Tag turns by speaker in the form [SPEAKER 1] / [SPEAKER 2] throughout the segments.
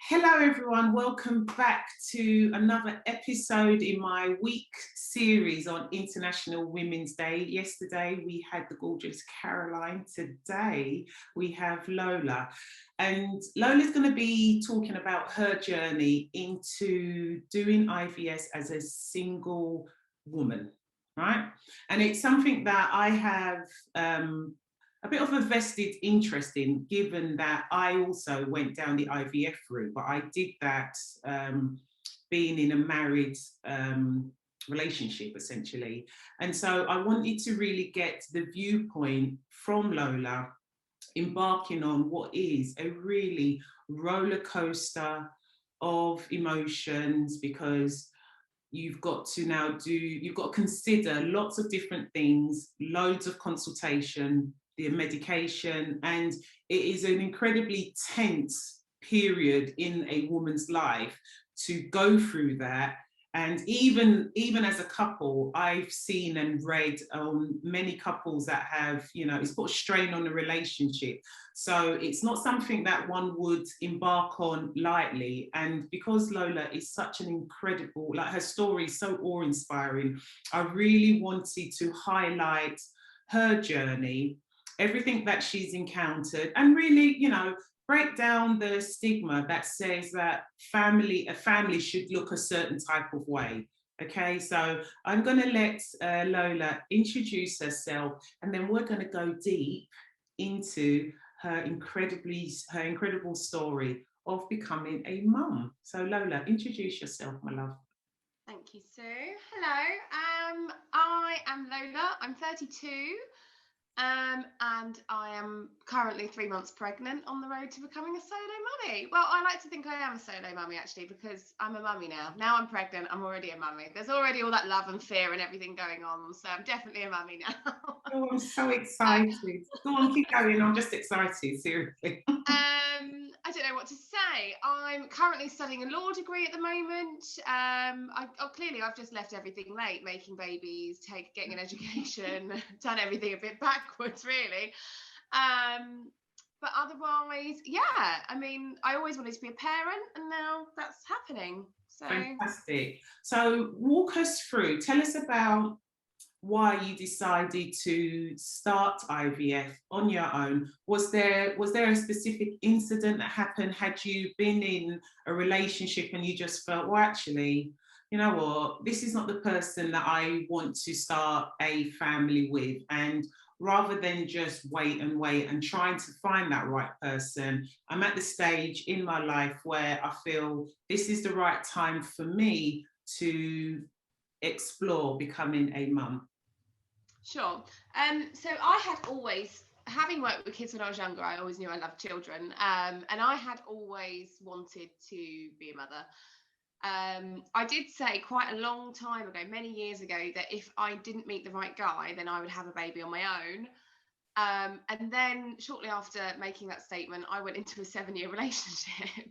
[SPEAKER 1] Hello everyone, welcome back to another episode in my week series on International Women's Day. Yesterday we had the gorgeous Caroline, today we have Lola. And Lola's going to be talking about her journey into doing IVF as a single woman, right? And it's something that I have a bit of a vested interest in, given that I also went down the IVF route, but I did that being in a married relationship, essentially. And so I wanted to really get the viewpoint from Lola, embarking on what is a really roller coaster of emotions, because you've got to consider lots of different things, loads of consultation, the medication, and it is an incredibly tense period in a woman's life to go through that. And even as a couple, I've seen and read many couples that have, it's put a strain on the relationship. So it's not something that one would embark on lightly. And because Lola is such an incredible, like, her story is so awe-inspiring, I really wanted to highlight her journey, everything that she's encountered, and really, break down the stigma that says that a family should look a certain type of way. Okay, so I'm going to let Lola introduce herself, and then we're going to go deep into her incredible story of becoming a mum. So Lola, introduce yourself, my love.
[SPEAKER 2] Thank you, Sue. Hello, I am Lola. I'm 32. And I am currently 3 months pregnant, on the road to becoming a solo mummy. Well, I like to think I am a solo mummy, actually, because I'm a mummy now. Now I'm pregnant, I'm already a mummy. There's already all that love and fear and everything going on, so I'm definitely a mummy now.
[SPEAKER 1] Oh, I'm so excited. Go on, keep going. I'm just excited, seriously.
[SPEAKER 2] I don't know what to say. I'm currently studying a law degree at the moment. Clearly I've just left everything late, making babies, getting an education, done everything a bit backwards, really. But otherwise, yeah, I mean, I always wanted to be a parent, and now that's happening. So
[SPEAKER 1] fantastic. So walk us through, tell us about why you decided to start IVF on your own. Was there a specific incident that happened? Had you been in a relationship and you just felt, well, actually, you know what, this is not the person that I want to start a family with, and rather than just wait and trying to find that right person, I'm at the stage in my life where I feel this is the right time for me to explore becoming a mum?
[SPEAKER 2] Sure. So I had always, having worked with kids when I was younger, I always knew I loved children. And I had always wanted to be a mother. I did say quite a long time ago, many years ago, that if I didn't meet the right guy, then I would have a baby on my own. And then shortly after making that statement, I went into a 7-year relationship.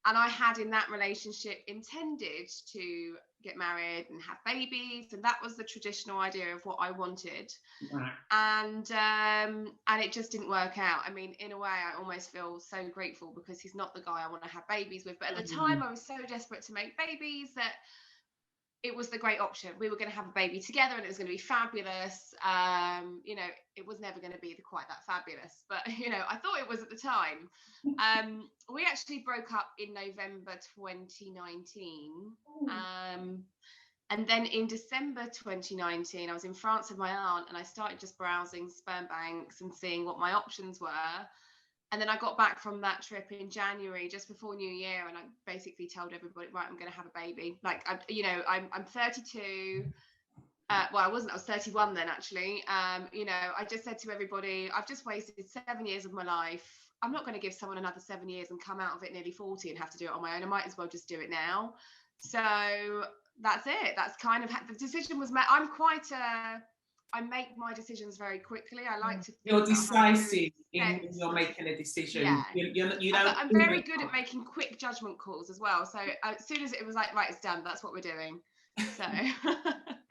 [SPEAKER 2] And I had, in that relationship, intended to get married and have babies, and that was the traditional idea of what I wanted.
[SPEAKER 1] Right.
[SPEAKER 2] And it just didn't work out. I mean, in a way, I almost feel so grateful, because he's not the guy I want to have babies with. But at the time, I was so desperate to make babies that it was the great option. We were going to have a baby together, and it was going to be fabulous. It was never going to be quite that fabulous, but I thought it was at the time. We actually broke up in November 2019. And then in December 2019, I was in France with my aunt, and I started just browsing sperm banks and seeing what my options were. And then I got back from that trip in January, just before New Year, and I basically told everybody, right, I'm going to have a baby. Like, I'm 32. Well, I wasn't. I was 31 then, actually. I just said to everybody, I've just wasted 7 years of my life. I'm not going to give someone another 7 years and come out of it nearly 40 and have to do it on my own. I might as well just do it now. So that's it. That's kind of the decision was made. I make my decisions very quickly. I like to think
[SPEAKER 1] you're decisive when you're making a decision.
[SPEAKER 2] Yeah.
[SPEAKER 1] You don't.
[SPEAKER 2] I'm very good at making quick judgment calls as well. So as soon as it was like, right, it's done, that's what we're doing. So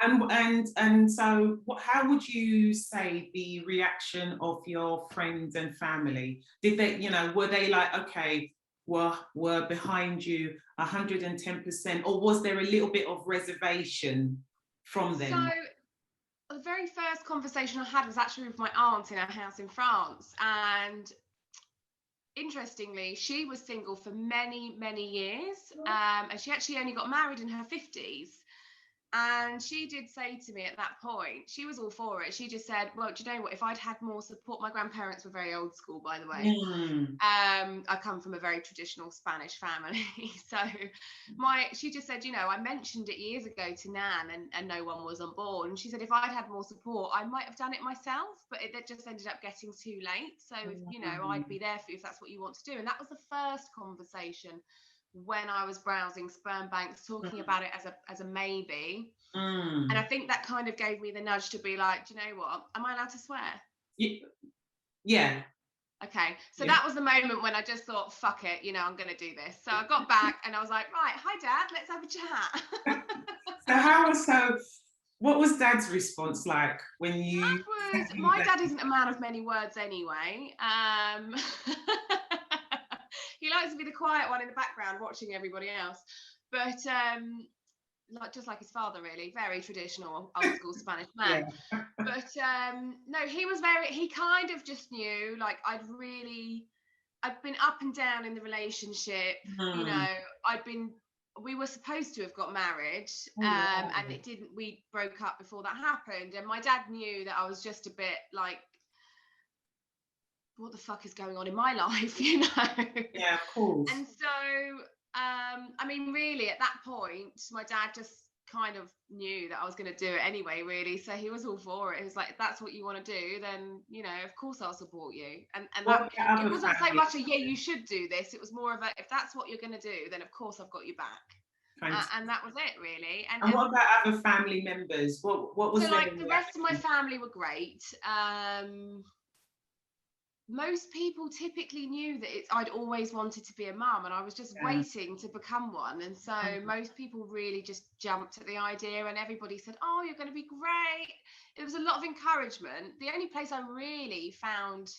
[SPEAKER 1] and so how would you say the reaction of your friends and family? Did they, were they like, okay, were behind you 110%, or was there a little bit of reservation from them?
[SPEAKER 2] So the very first conversation I had was actually with my aunt in her house in France, and interestingly, she was single for many, many years, and she actually only got married in her 50s. And she did say to me at that point, she was all for it. She just said, well, do you know what? If I'd had more support, my grandparents were very old school, by the way. I come from a very traditional Spanish family. So she just said, I mentioned it years ago to Nan and no one was on board. And she said, if I'd had more support, I might have done it myself, but it just ended up getting too late. So, I'd be there for you if that's what you want to do. And that was the first conversation when I was browsing sperm banks, talking about it as a maybe. And I think that kind of gave me the nudge to be like, do you know what? Am I allowed to swear?
[SPEAKER 1] Yeah.
[SPEAKER 2] Okay. So that was the moment when I just thought, fuck it, I'm going to do this. So I got back and I was like, right, hi, Dad, let's have a chat.
[SPEAKER 1] What was Dad's response like when you...
[SPEAKER 2] My dad isn't a man of many words anyway. He likes to be the quiet one in the background watching everybody else. But just like his father, really, very traditional, old school Spanish man. Yeah. But no, he kind of just knew, like, I'd been up and down in the relationship. We were supposed to have got married, and it didn't. We broke up before that happened. And my dad knew that I was just a bit like, what the fuck is going on in my life,
[SPEAKER 1] Yeah, of course.
[SPEAKER 2] And so really at that point my dad just kind of knew that I was going to do it anyway, really, so he was all for it. He was like, if that's what you want to do, then of course I'll support you. And it wasn't so much a you should do this, it was more of a, if that's what you're going to do, then of course I've got you back. And that was it, really.
[SPEAKER 1] And what about other family members? What was
[SPEAKER 2] so like the rest of my family were great. Most people typically knew that I'd always wanted to be a mum, and I was just waiting to become one. And so most people really just jumped at the idea, and everybody said, oh, you're going to be great. It was a lot of encouragement. The only place I really found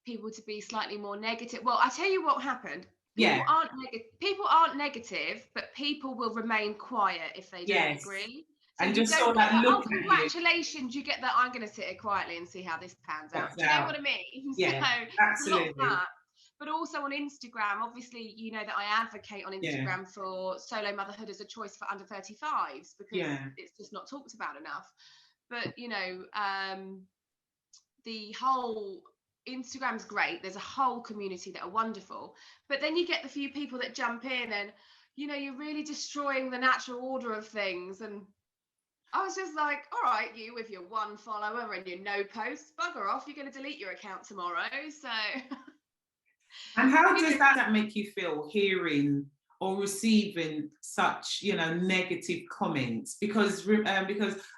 [SPEAKER 2] people to be slightly more negative, well, I tell you what happened. People aren't negative, but people will remain quiet if they don't agree. So and just saw that look. Oh, congratulations! You get that. I'm going to sit here quietly and see how this pans out. Do you know what I mean?
[SPEAKER 1] Yeah,
[SPEAKER 2] so,
[SPEAKER 1] absolutely.
[SPEAKER 2] That. But also on Instagram, obviously, that I advocate on Instagram for solo motherhood as a choice for under 35s, because it's just not talked about enough. But the whole Instagram's great. There's a whole community that are wonderful. But then you get the few people that jump in and you're really destroying the natural order of things. And I was just like, all right, you with your one follower and your no posts, bugger off. You're going to delete your account tomorrow. So.
[SPEAKER 1] And how does that make you feel, hearing or receiving such, negative comments? Because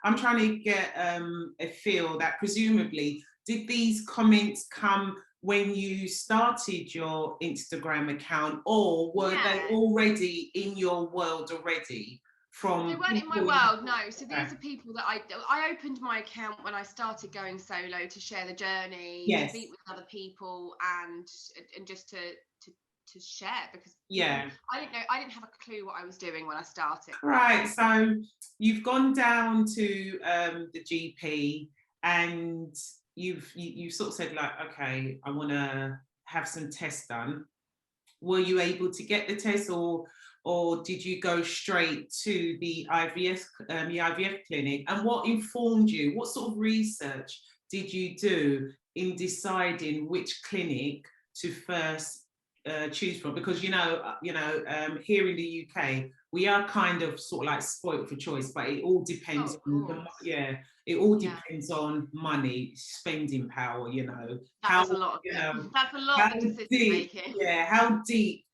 [SPEAKER 1] I'm trying to get a feel that presumably, did these comments come when you started your Instagram account, or were they already in your world already?
[SPEAKER 2] They weren't in my world, no. So these are people that I opened my account when I started going solo to share the journey, to meet with other people, and just to share, because I didn't have a clue what I was doing when I started.
[SPEAKER 1] Right. So you've gone down to the GP and you've sort of said, like, okay, I want to have some tests done. Were you able to get the test, or did you go straight to the IVF clinic? And what informed you? What sort of research did you do in deciding which clinic to first choose from? Because here in the UK, we are kind of sort of like spoilt for choice, but it all depends depends on money, spending power.
[SPEAKER 2] That's a lot of decision making.
[SPEAKER 1] Yeah, how deep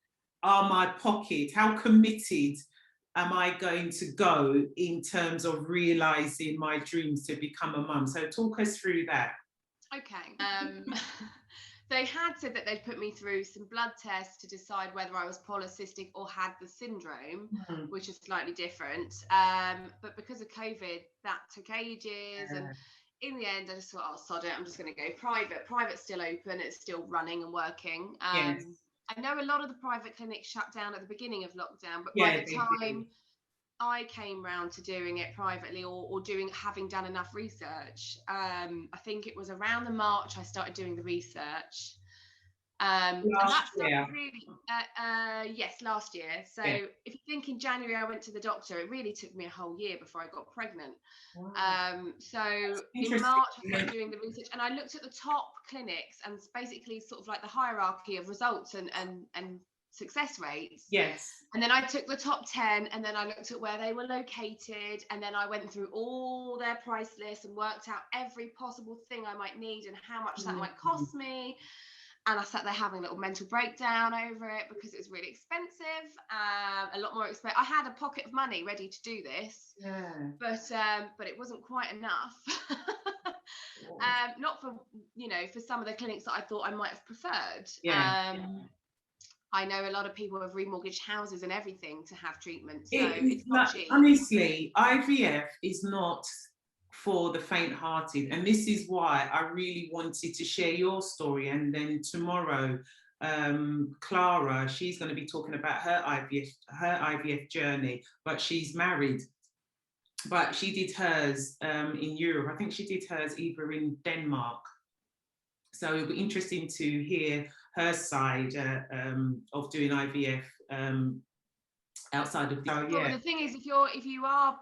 [SPEAKER 1] are my pockets? How committed am I going to go in terms of realizing my dreams to become a mum? So talk us through that.
[SPEAKER 2] Okay. They had said that they'd put me through some blood tests to decide whether I was polycystic or had the syndrome, which is slightly different. But because of COVID, that took ages. And in the end, I just thought, oh, sod it, I'm just going to go private. Private's still open. It's still running and working. I know a lot of the private clinics shut down at the beginning of lockdown, but
[SPEAKER 1] Yeah,
[SPEAKER 2] by the time I came round to doing it privately or having done enough research, I think it was around the March I started doing the research. And that started really, yes, last year. So if you think in January I went to the doctor, it really took me a whole year before I got pregnant. Wow. So in March I started doing the research, and I looked at the top clinics and basically sort of like the hierarchy of results and success rates.
[SPEAKER 1] Yes.
[SPEAKER 2] And then I took the top 10, and then I looked at where they were located, and then I went through all their price lists and worked out every possible thing I might need and how much that might cost me. And I sat there having a little mental breakdown over it because it was really expensive, a lot more expensive. I had a pocket of money ready to do this, but it wasn't quite enough. Not for, for some of the clinics that I thought I might have preferred. I know a lot of people have remortgaged houses and everything to have treatment, so it's not cheap.
[SPEAKER 1] Honestly, IVF is not for the faint-hearted, and this is why I really wanted to share your story. And then tomorrow, Clara, she's going to be talking about her IVF journey, but she's married. But she did hers in Europe. I think she did hers either in Denmark. So it'll be interesting to hear her side of doing IVF outside of the
[SPEAKER 2] the thing is, if you are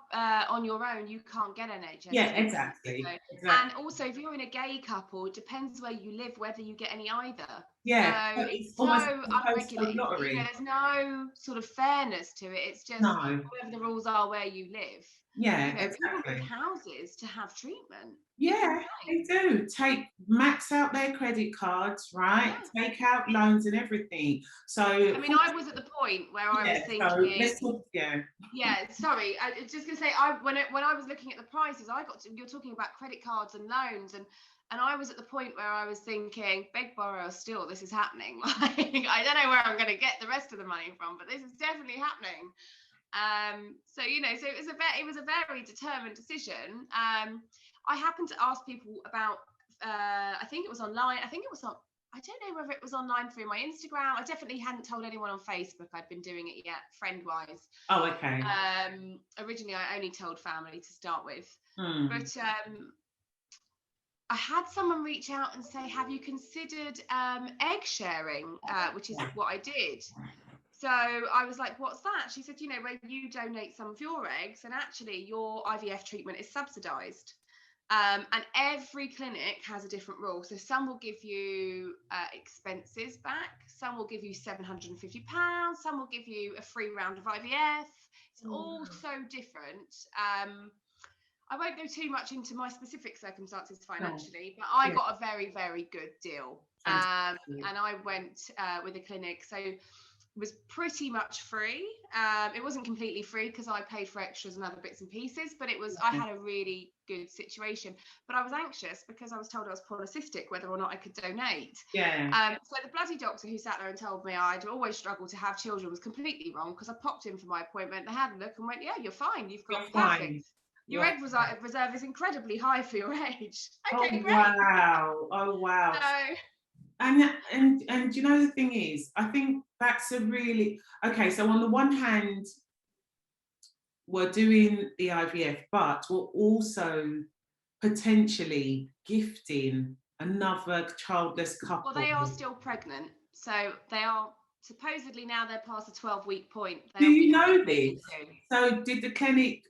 [SPEAKER 2] on your own, you can't get NHS.
[SPEAKER 1] Yeah, exactly.
[SPEAKER 2] And also, if you're in a gay couple, it depends where you live whether you get any either.
[SPEAKER 1] Yeah,
[SPEAKER 2] so it's so unregulated. There's no sort of fairness to it. It's just whatever the rules are where you live.
[SPEAKER 1] Yeah, exactly.
[SPEAKER 2] People give houses to have treatment.
[SPEAKER 1] Yeah, they do. Max out their credit cards, right? Yeah. Take out loans and everything. So
[SPEAKER 2] I mean, I was at the point where I was thinking.
[SPEAKER 1] So let's talk,
[SPEAKER 2] sorry. I was just gonna say, when I was looking at the prices, you're talking about credit cards and loans, and I was at the point where I was thinking, beg, borrow, steal, this is happening. Like, I don't know where I'm going to get the rest of the money from, but this is definitely happening. So it was a very determined decision. I happened to ask people about, I think it was online. I don't know whether it was online through my Instagram. I definitely hadn't told anyone on Facebook I'd been doing it yet, friend-wise.
[SPEAKER 1] Oh, okay.
[SPEAKER 2] Originally, I only told family to start with. But I had someone reach out and say, have you considered egg sharing, which is what I did. So I was like, what's that? She said, where you donate some of your eggs, and actually your IVF treatment is subsidised. And every clinic has a different rule. So some will give you expenses back. Some will give you £750. Some will give you a free round of IVF. It's all so different. I won't go too much into my specific circumstances financially, but I got a very, very good deal. And I went with a clinic. So it was pretty much free. It wasn't completely free because I paid for extras and other bits and pieces, but I had a really good situation. But I was anxious because I was told I was polycystic, whether or not I could donate. So the bloody doctor who sat there and told me I'd always struggled to have children was completely wrong, because I popped in for my appointment, they had a look and went, yeah, you're fine, you've got perfect. Your egg reserve is incredibly high for your age. Okay, great.
[SPEAKER 1] Oh wow.
[SPEAKER 2] So,
[SPEAKER 1] and you know, the thing is, I think that's a really so on the one hand, we're doing the IVF, but we're also potentially gifting another childless couple.
[SPEAKER 2] Well, they are still pregnant, so they are supposedly, now they're past the 12-week point.
[SPEAKER 1] Do you know this? So did the clinic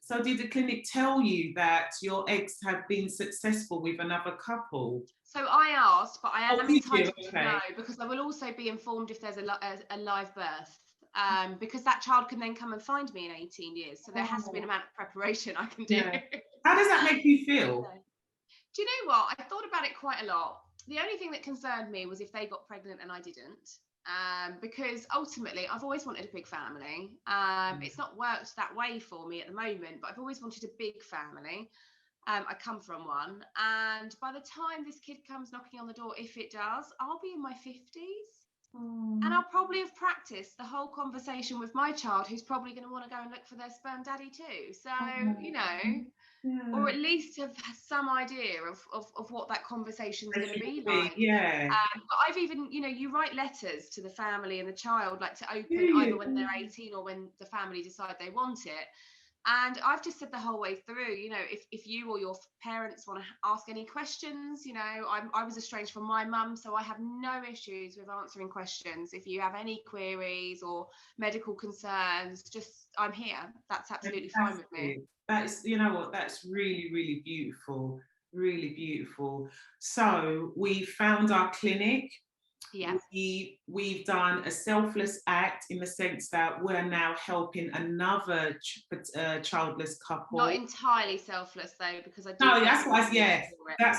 [SPEAKER 1] tell you that your eggs have been successful with another couple?
[SPEAKER 2] So I asked, but I am entitled to know, because I will also be informed if there's a live birth. Because that child can then come and find me in 18 years. So there has to be an amount of preparation I can do.
[SPEAKER 1] Yeah. How does that make you feel?
[SPEAKER 2] Do you know what? I thought about it quite a lot. The only thing that concerned me was if they got pregnant and I didn't. Because ultimately I've always wanted a big family. It's not worked that way for me at the moment, but I've always wanted a big family. I come from one, and by the time this kid comes knocking on the door, if it does, I'll be in my 50s. And I'll probably have practiced the whole conversation with my child, who's probably going to want to go and look for their sperm daddy too. So, or at least have some idea of what that conversation's going to be like.
[SPEAKER 1] Yeah.
[SPEAKER 2] But I've even, you write letters to the family and the child, like to open either when they're 18 or when the family decide they want it. And I've just said the whole way through, if you or your parents want to ask any questions, I was estranged from my mum, so I have no issues with answering questions. If you have any queries or medical concerns, I'm here. That's absolutely fine with me.
[SPEAKER 1] That's, you know what, that's really, really beautiful. Really beautiful. So we found our clinic.
[SPEAKER 2] Yeah.
[SPEAKER 1] We've done a selfless act in the sense that we're now helping another childless couple.
[SPEAKER 2] Not entirely selfless though, because I do.
[SPEAKER 1] No, that's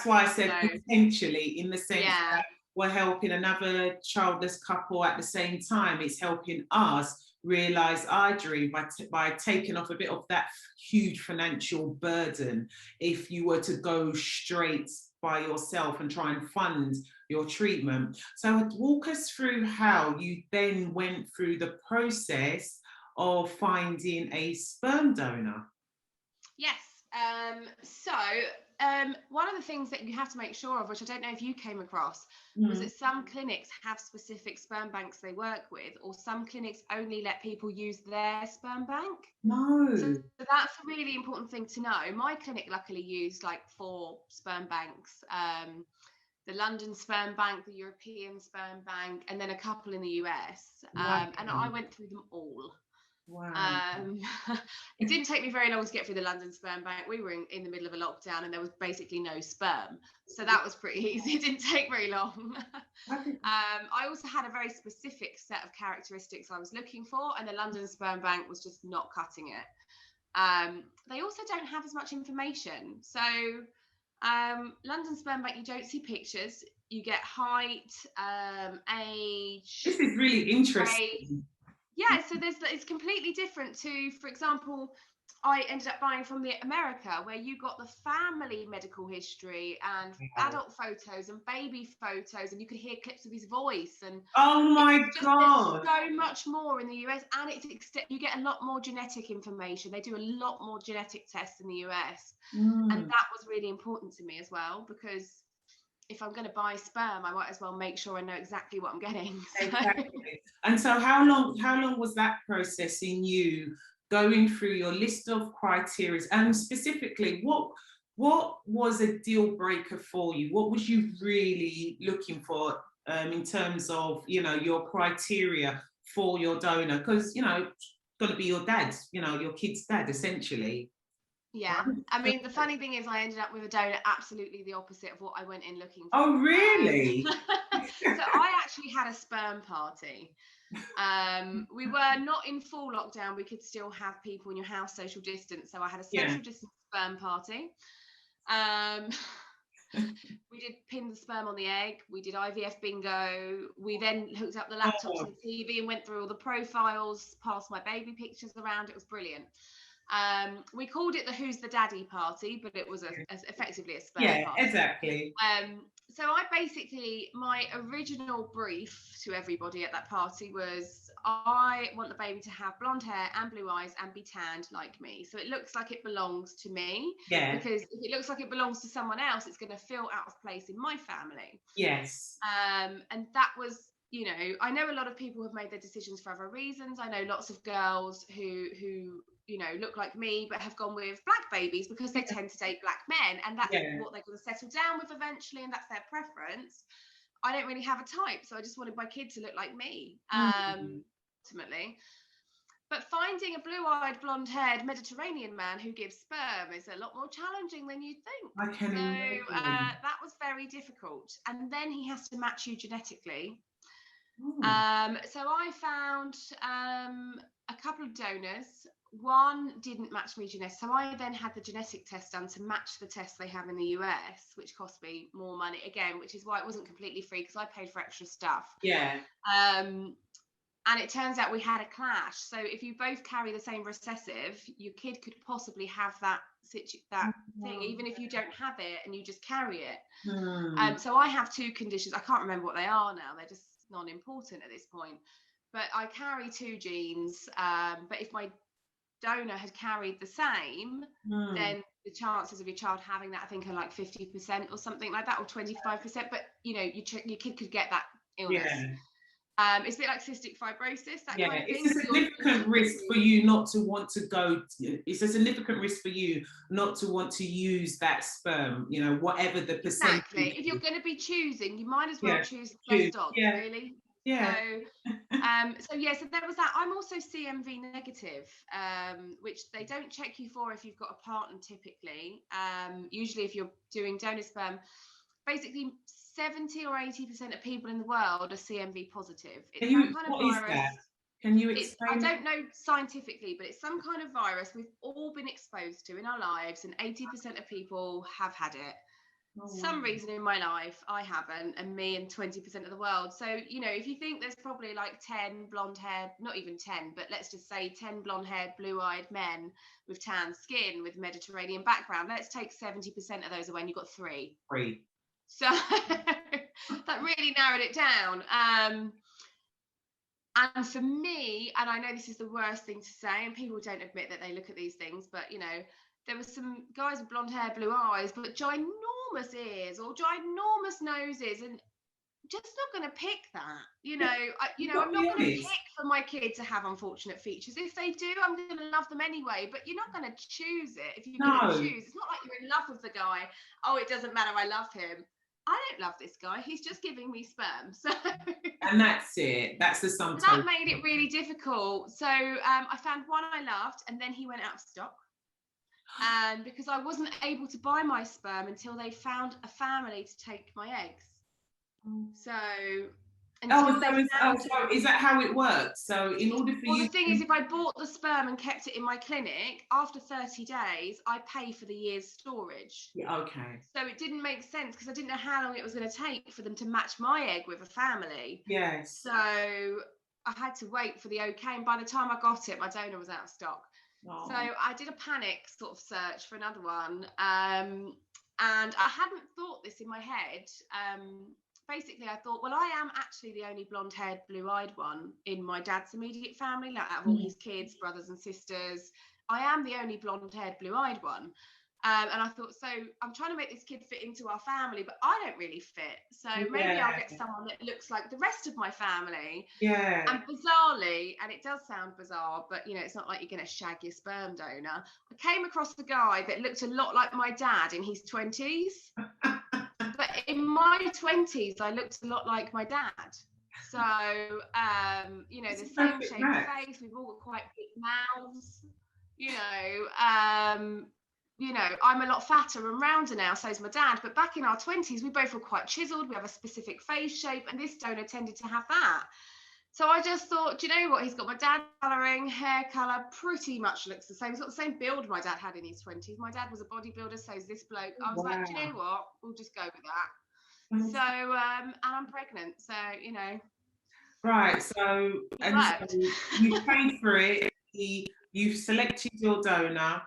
[SPEAKER 1] why I said potentially, in the sense that we're helping another childless couple at the same time. It's helping us realize our dream by taking off a bit of that huge financial burden if you were to go straight by yourself and try and fund your treatment. So walk us through how you then went through the process of finding a sperm donor.
[SPEAKER 2] Yes. One of the things that you have to make sure of, which I don't know if you came across, was that some clinics have specific sperm banks they work with, or some clinics only let people use their sperm bank.
[SPEAKER 1] No.
[SPEAKER 2] So that's a really important thing to know. My clinic luckily used like 4 sperm banks. The London Sperm Bank, the European Sperm Bank, and then a couple in the US. And I went through them all.
[SPEAKER 1] Wow.
[SPEAKER 2] It didn't take me very long to get through the London Sperm Bank. We were in the middle of a lockdown and there was basically no sperm. So that was pretty easy. It didn't take very long. I also had a very specific set of characteristics I was looking for, and the London Sperm Bank was just not cutting it. They also don't have as much information. So London Sperm Bank, you don't see pictures. You get height, age.
[SPEAKER 1] This is really interesting.
[SPEAKER 2] Yeah, so it's completely different to, for example, I ended up buying from the America, where you got the family medical history and adult photos and baby photos, and you could hear clips of his voice. And
[SPEAKER 1] oh my God,
[SPEAKER 2] there's so much more in the US, and you get a lot more genetic information. They do a lot more genetic tests in the US, and that was really important to me as well, because if I'm going to buy sperm, I might as well make sure I know exactly what I'm getting. So.
[SPEAKER 1] Exactly. And so how long was that process in you going through your list of criteria, and specifically what was a deal breaker for you? What was you really looking for in terms of, your criteria for your donor? Because, it's going to be your dad, your kid's dad, essentially.
[SPEAKER 2] Yeah, I mean, the funny thing is I ended up with a donor absolutely the opposite of what I went in looking for.
[SPEAKER 1] Oh, really?
[SPEAKER 2] So I actually had a sperm party. We were not in full lockdown. We could still have people in your house, social distance. So I had a social distance sperm party. We did pin the sperm on the egg. We did IVF bingo. We then hooked up the laptop to the TV and went through all the profiles, passed my baby pictures around. It was brilliant. We called it the Who's the Daddy party, but it was effectively a sperm party.
[SPEAKER 1] Yeah, exactly.
[SPEAKER 2] So my original brief to everybody at that party was, I want the baby to have blonde hair and blue eyes and be tanned like me. So it looks like it belongs to me.
[SPEAKER 1] Yeah.
[SPEAKER 2] Because if it looks like it belongs to someone else, it's going to feel out of place in my family.
[SPEAKER 1] Yes.
[SPEAKER 2] And that was, I know a lot of people have made their decisions for other reasons. I know lots of girls who look like me but have gone with black babies because they tend to date black men, and that's what they're going to settle down with eventually, and that's their preference. I don't really have a type, so I just wanted my kid to look like me, ultimately. But finding a blue-eyed, blonde-haired Mediterranean man who gives sperm is a lot more challenging than you'd think.
[SPEAKER 1] I can imagine.
[SPEAKER 2] That was very difficult, and then he has to match you genetically. So I found a couple of donors. One didn't match me genetic, so I then had the genetic test done to match the test they have in the US, which cost me more money again, which is why it wasn't completely free, because I paid for extra stuff.
[SPEAKER 1] Yeah.
[SPEAKER 2] And it turns out we had a clash. So if you both carry the same recessive, your kid could possibly have that thing, even if you don't have it and you just carry it. So I have 2 conditions. I can't remember what they are now. They're just non-important at this point. But I carry 2 genes. But if my donor had carried the same, then the chances of your child having that, I think, are like 50% or something like that, or 25%. But you know, your kid could get that illness. It's a bit like cystic fibrosis, that kind of thing.
[SPEAKER 1] It's a significant risk for you not to want to go. It's a significant risk for you not to want to use that sperm, you know, whatever the percentage.
[SPEAKER 2] Exactly. If you're going to be choosing, you might as well choose the best odds, really.
[SPEAKER 1] Yeah.
[SPEAKER 2] So there was that. I'm also CMV negative, which they don't check you for if you've got a partner typically. Usually if you're doing donor sperm, basically 70 or 80% of people in the world are CMV positive. It's some kind of virus.
[SPEAKER 1] Is that? Can you explain?
[SPEAKER 2] I don't know scientifically, but it's some kind of virus we've all been exposed to in our lives, and 80% of people have had it. Some reason in my life I haven't, and me and 20% of the world. So, you know, if you think there's probably like 10 blonde haired, not even 10, but let's just say 10 blonde haired, blue eyed men with tan skin with Mediterranean background, let's take 70% of those away and you've got three. So that really narrowed it down. And for me, and I know this is the worst thing to say, and people don't admit that they look at these things, but you know, there were some guys with blonde hair, blue eyes, but ginormous ears or ginormous noses, and just not going to pick that. You know, I'm not going to pick for my kid to have unfortunate features. If they do, I'm going to love them anyway. But you're not going to choose it. If you're going to choose, it's not like you're in love with the guy. Oh, it doesn't matter. I love him. I don't love this guy. He's just giving me sperm. So,
[SPEAKER 1] and that's it. That's the sum total.
[SPEAKER 2] That made it really difficult. So I found one I loved, and then he went out of stock. And because I wasn't able to buy my sperm until they found a family to take my eggs. So
[SPEAKER 1] is that how it works? So in order for
[SPEAKER 2] the thing is, if I bought the sperm and kept it in my clinic, after 30 days, I pay for the year's storage.
[SPEAKER 1] Okay.
[SPEAKER 2] So it didn't make sense because I didn't know how long it was going to take for them to match my egg with a family.
[SPEAKER 1] Yes.
[SPEAKER 2] So I had to wait for the okay, and by the time I got it, my donor was out of stock. Oh. So I did a panic sort of search for another one, and I hadn't thought this in my head. Basically, I thought, well, I am actually the only blonde-haired, blue-eyed one in my dad's immediate family, like out of all his kids, brothers and sisters. I am the only blonde-haired, blue-eyed one. And I thought, so I'm trying to make this kid fit into our family, but I don't really fit. So maybe I'll get someone that looks like the rest of my family.
[SPEAKER 1] Yeah.
[SPEAKER 2] And bizarrely, and it does sound bizarre, but you know, it's not like you're going to shag your sperm donor. I came across a guy that looked a lot like my dad in his 20s. But in my 20s, I looked a lot like my dad. So, you know, the same shaped face. We've all got quite big mouths. You know, I'm a lot fatter and rounder now, so is my dad. But back in our 20s, we both were quite chiseled. We have a specific face shape, and this donor tended to have that. So I just thought, do you know what? He's got my dad's colouring, hair colour, pretty much looks the same. He's got the same build my dad had in his 20s. My dad was a bodybuilder, so is this bloke. I was like, do you know what? We'll just go with that. So, and I'm pregnant, so, you know.
[SPEAKER 1] Right, so you paid for it. You've selected your donor,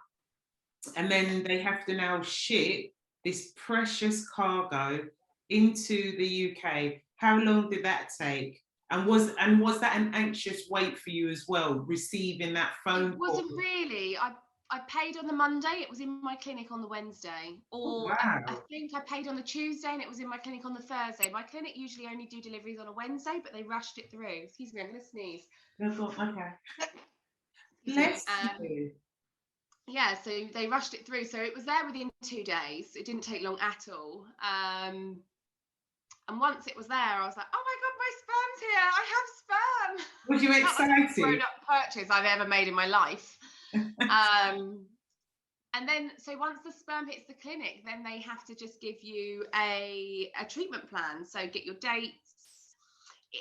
[SPEAKER 1] and then they have to now ship this precious cargo into the UK. How long did that take? And was that an anxious wait for you as well, receiving that phone call?
[SPEAKER 2] It wasn't really. I paid on the Monday, it was in my clinic on the Wednesday. Or I think I paid on the Tuesday and it was in my clinic on the Thursday. My clinic usually only do deliveries on a Wednesday, but they rushed it through. Excuse me, I'm going to sneeze.
[SPEAKER 1] Okay. Bless you.
[SPEAKER 2] Yeah, so they rushed it through. So it was there within 2 days. It didn't take long at all. And once it was there, I was like, oh my God, my sperm's here. I have sperm.
[SPEAKER 1] Was you excited?
[SPEAKER 2] That was the grown-up purchase I've ever made in my life. And then, so once the sperm hits the clinic, then they have to just give you a treatment plan. So get your dates.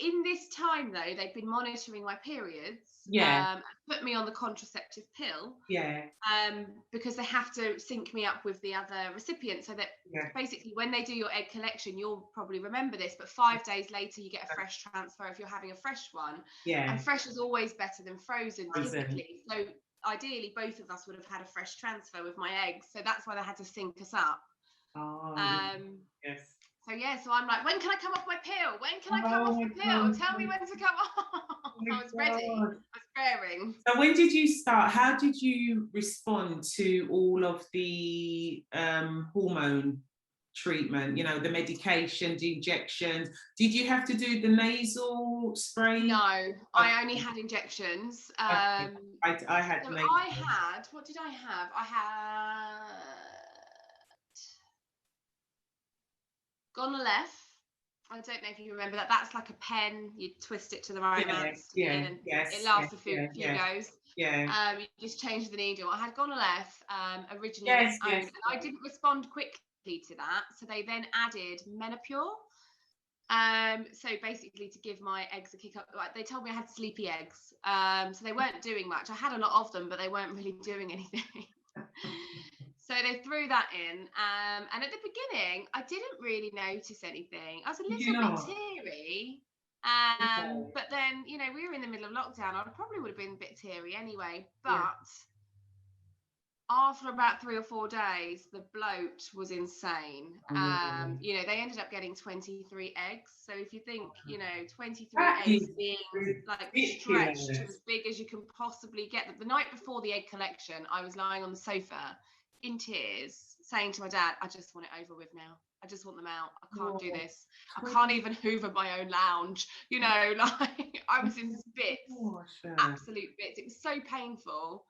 [SPEAKER 2] In this time, though, they've been monitoring my periods.
[SPEAKER 1] Yeah.
[SPEAKER 2] Put me on the contraceptive pill.
[SPEAKER 1] Yeah.
[SPEAKER 2] Because they have to sync me up with the other recipient, so that basically when they do your egg collection, you'll probably remember this, but 5 days later you get a fresh transfer if you're having a fresh one. Yeah. And fresh is always better than frozen. Typically. So ideally, both of us would have had a fresh transfer with my eggs. So that's why they had to sync us up.
[SPEAKER 1] Oh, yes.
[SPEAKER 2] So so I'm like, when can I come off my pill? When can I come off the pill? Tell me when to come off. I was ready. I was raring.
[SPEAKER 1] So when did you start? How did you respond to all of the hormone treatment? You know, the medication, the injections. Did you have to do the nasal spray?
[SPEAKER 2] No, I only had injections.
[SPEAKER 1] I had
[SPEAKER 2] So
[SPEAKER 1] nasal.
[SPEAKER 2] I had, what did I have? I had Gonalef. I don't know if you remember that. That's like a pen. You twist it to the romance, and it lasts a few goes.
[SPEAKER 1] Yeah.
[SPEAKER 2] You just change the needle. I had Gonalef originally on
[SPEAKER 1] Yes,
[SPEAKER 2] its own, and I didn't respond quickly to that. So they then added Menopure. So basically to give my eggs a kick up, like they told me I had sleepy eggs. So they weren't doing much. I had a lot of them, but they weren't really doing anything. So they threw that in. And at the beginning, I didn't really notice anything. I was a little bit teary. But then, you know, we were in the middle of lockdown. I probably would have been a bit teary anyway. But after about 3 or 4 days, the bloat was insane. You know, they ended up getting 23 eggs. So if you think, you know, 23 eggs being like stretched to as big as you can possibly get. The night before the egg collection, I was lying on the sofa in tears, saying to my dad, I just want it over with now. I just want them out. I can't do this. I can't even hoover my own lounge. You know, like I was in bits, absolute bits. It was so painful.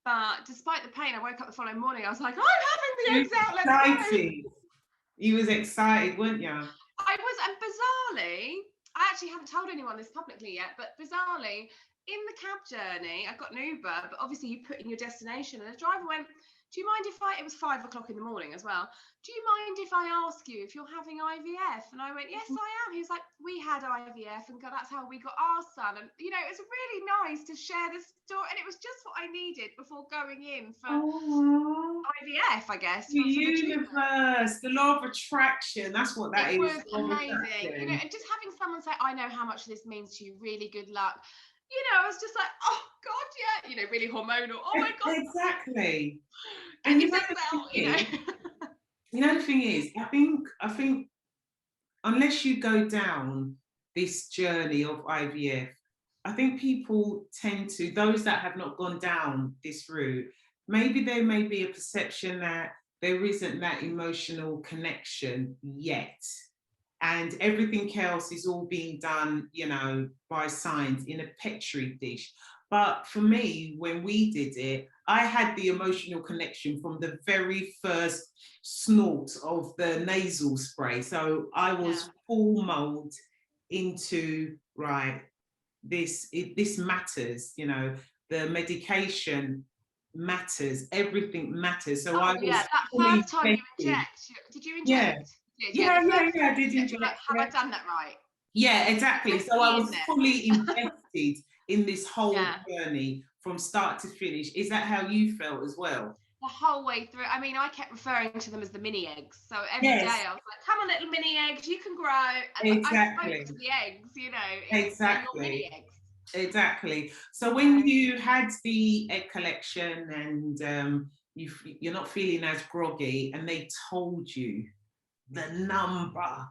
[SPEAKER 2] But despite the pain, I woke up the following morning. I was like, I'm having the eggs out. Let's go.
[SPEAKER 1] You was excited, weren't you?
[SPEAKER 2] I was, and bizarrely, I actually haven't told anyone this publicly yet, but bizarrely, in the cab journey, I got an Uber, but obviously you put in your destination, and the driver went, do you mind if it was 5 o'clock in the morning as well. Do you mind if I ask you if you're having IVF? And I went, yes, I am. He was like, we had IVF and that's how we got our son. And, you know, it was really nice to share this story. And it was just what I needed before going in for IVF, I guess.
[SPEAKER 1] The universe, the law of attraction. That's what that is.
[SPEAKER 2] It was amazing. You know, and just having someone say, I know how much this means to you. Really good luck. You know, I was just like, oh God, yeah, you know, really hormonal. Oh my God.
[SPEAKER 1] Exactly. And you know the thing is, I think unless you go down this journey of IVF, I think people tend to, those that have not gone down this route, maybe there may be a perception that there isn't that emotional connection yet. And everything else is all being done, you know, by science in a petri dish. But for me, when we did it, I had the emotional connection from the very first snort of the nasal spray. So I was full mold into, right, this matters, you know, the medication matters, everything matters. So I was
[SPEAKER 2] that first time you inject, did you inject?
[SPEAKER 1] Yeah, I did inject.
[SPEAKER 2] Have I done that right?
[SPEAKER 1] Yeah, exactly. So I was fully invested in this whole journey from start to finish. Is that how you felt as well?
[SPEAKER 2] The whole way through. I mean, I kept referring to them as the mini eggs. So every day I was like, come on, little mini eggs, you can grow. And I spoke to the eggs, you know.
[SPEAKER 1] Exactly.
[SPEAKER 2] Mini eggs.
[SPEAKER 1] Exactly. So when you had the egg collection and you're not feeling as groggy, and they told you the number,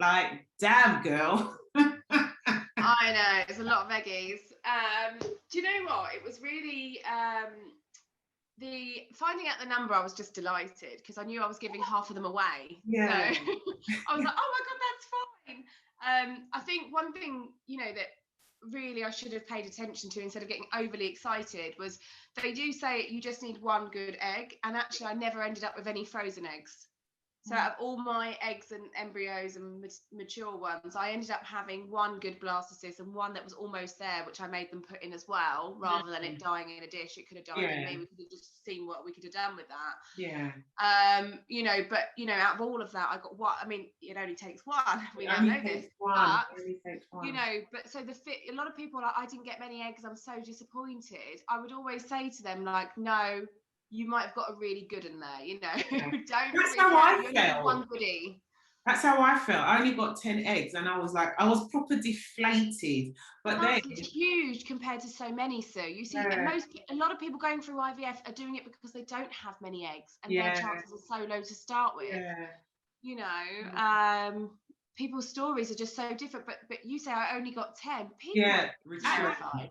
[SPEAKER 1] like, damn, girl.
[SPEAKER 2] I know, it's a lot of eggies. Do you know what? It was really the finding out the number. I was just delighted because I knew I was giving half of them away.
[SPEAKER 1] Yeah.
[SPEAKER 2] So I was like, oh my God, that's fine. I think one thing, you know, that really I should have paid attention to instead of getting overly excited was they do say you just need one good egg, and actually I never ended up with any frozen eggs. So out of all my eggs and embryos and mature ones, I ended up having one good blastocyst and one that was almost there, which I made them put in as well, rather than it dying in a dish. It could have died in me. We could have just seen what we could have done with that.
[SPEAKER 1] Yeah.
[SPEAKER 2] You know, but, you know, out of all of that, I got what? I mean, it only takes one. We all know this.
[SPEAKER 1] But,
[SPEAKER 2] you know, but so a lot of people are like, I didn't get many eggs, I'm so disappointed. I would always say to them, like, no, you might have got a really good in there, you know.
[SPEAKER 1] That's how I felt.
[SPEAKER 2] One goodie.
[SPEAKER 1] That's how I felt. I only got 10 eggs and I was proper deflated. But
[SPEAKER 2] that's huge compared to so many, Sue. You see, a lot of people going through IVF are doing it because they don't have many eggs and their chances are so low to start with. You know, people's stories are just so different. But you say I only got 10. People are terrified.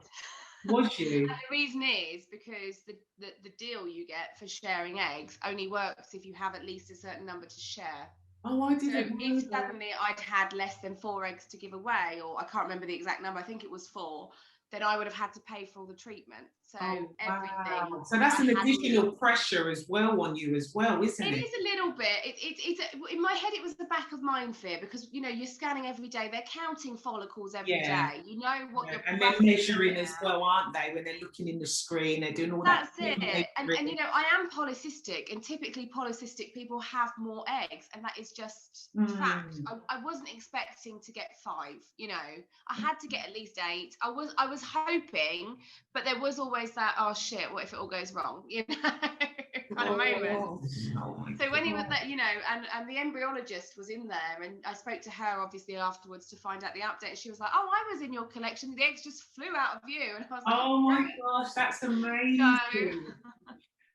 [SPEAKER 1] Was you?
[SPEAKER 2] And the reason is because the deal you get for sharing eggs only works if you have at least a certain number to share.
[SPEAKER 1] Oh, I
[SPEAKER 2] So
[SPEAKER 1] didn't know
[SPEAKER 2] if
[SPEAKER 1] that.
[SPEAKER 2] suddenly I'd had less than 4 eggs to give away, or I can't remember the exact number, I think it was 4, then I would have had to pay for all the treatment. So
[SPEAKER 1] Oh,
[SPEAKER 2] everything
[SPEAKER 1] wow. So that's
[SPEAKER 2] I
[SPEAKER 1] an
[SPEAKER 2] had already.
[SPEAKER 1] additional pressure as well on you as well, isn't
[SPEAKER 2] It
[SPEAKER 1] it?
[SPEAKER 2] is a little bit. It's in my head. It was the back of mind fear because you're scanning every day. They're counting follicles every
[SPEAKER 1] Yeah.
[SPEAKER 2] day. You know what
[SPEAKER 1] Yeah.
[SPEAKER 2] you're
[SPEAKER 1] And they're
[SPEAKER 2] roughly
[SPEAKER 1] measuring
[SPEAKER 2] looking
[SPEAKER 1] as
[SPEAKER 2] at.
[SPEAKER 1] well, aren't they? When they're looking in the screen, they're doing all that
[SPEAKER 2] That's it. And
[SPEAKER 1] measuring.
[SPEAKER 2] I am polycystic, and typically polycystic people have more eggs, and that is just fact.
[SPEAKER 1] Mm.
[SPEAKER 2] I wasn't expecting to get 5. I had to get at least 8. I was hoping, but there was always that, oh shit, what if it all goes wrong? Kind of moment.
[SPEAKER 1] Oh, oh my
[SPEAKER 2] So when he was
[SPEAKER 1] God.
[SPEAKER 2] that, and the embryologist was in there, and I spoke to her obviously afterwards to find out the update. She was like, "Oh, I was in your collection. The eggs just flew out of you," and I was like, "Oh,
[SPEAKER 1] Oh my
[SPEAKER 2] great."
[SPEAKER 1] gosh, that's
[SPEAKER 2] So
[SPEAKER 1] amazing.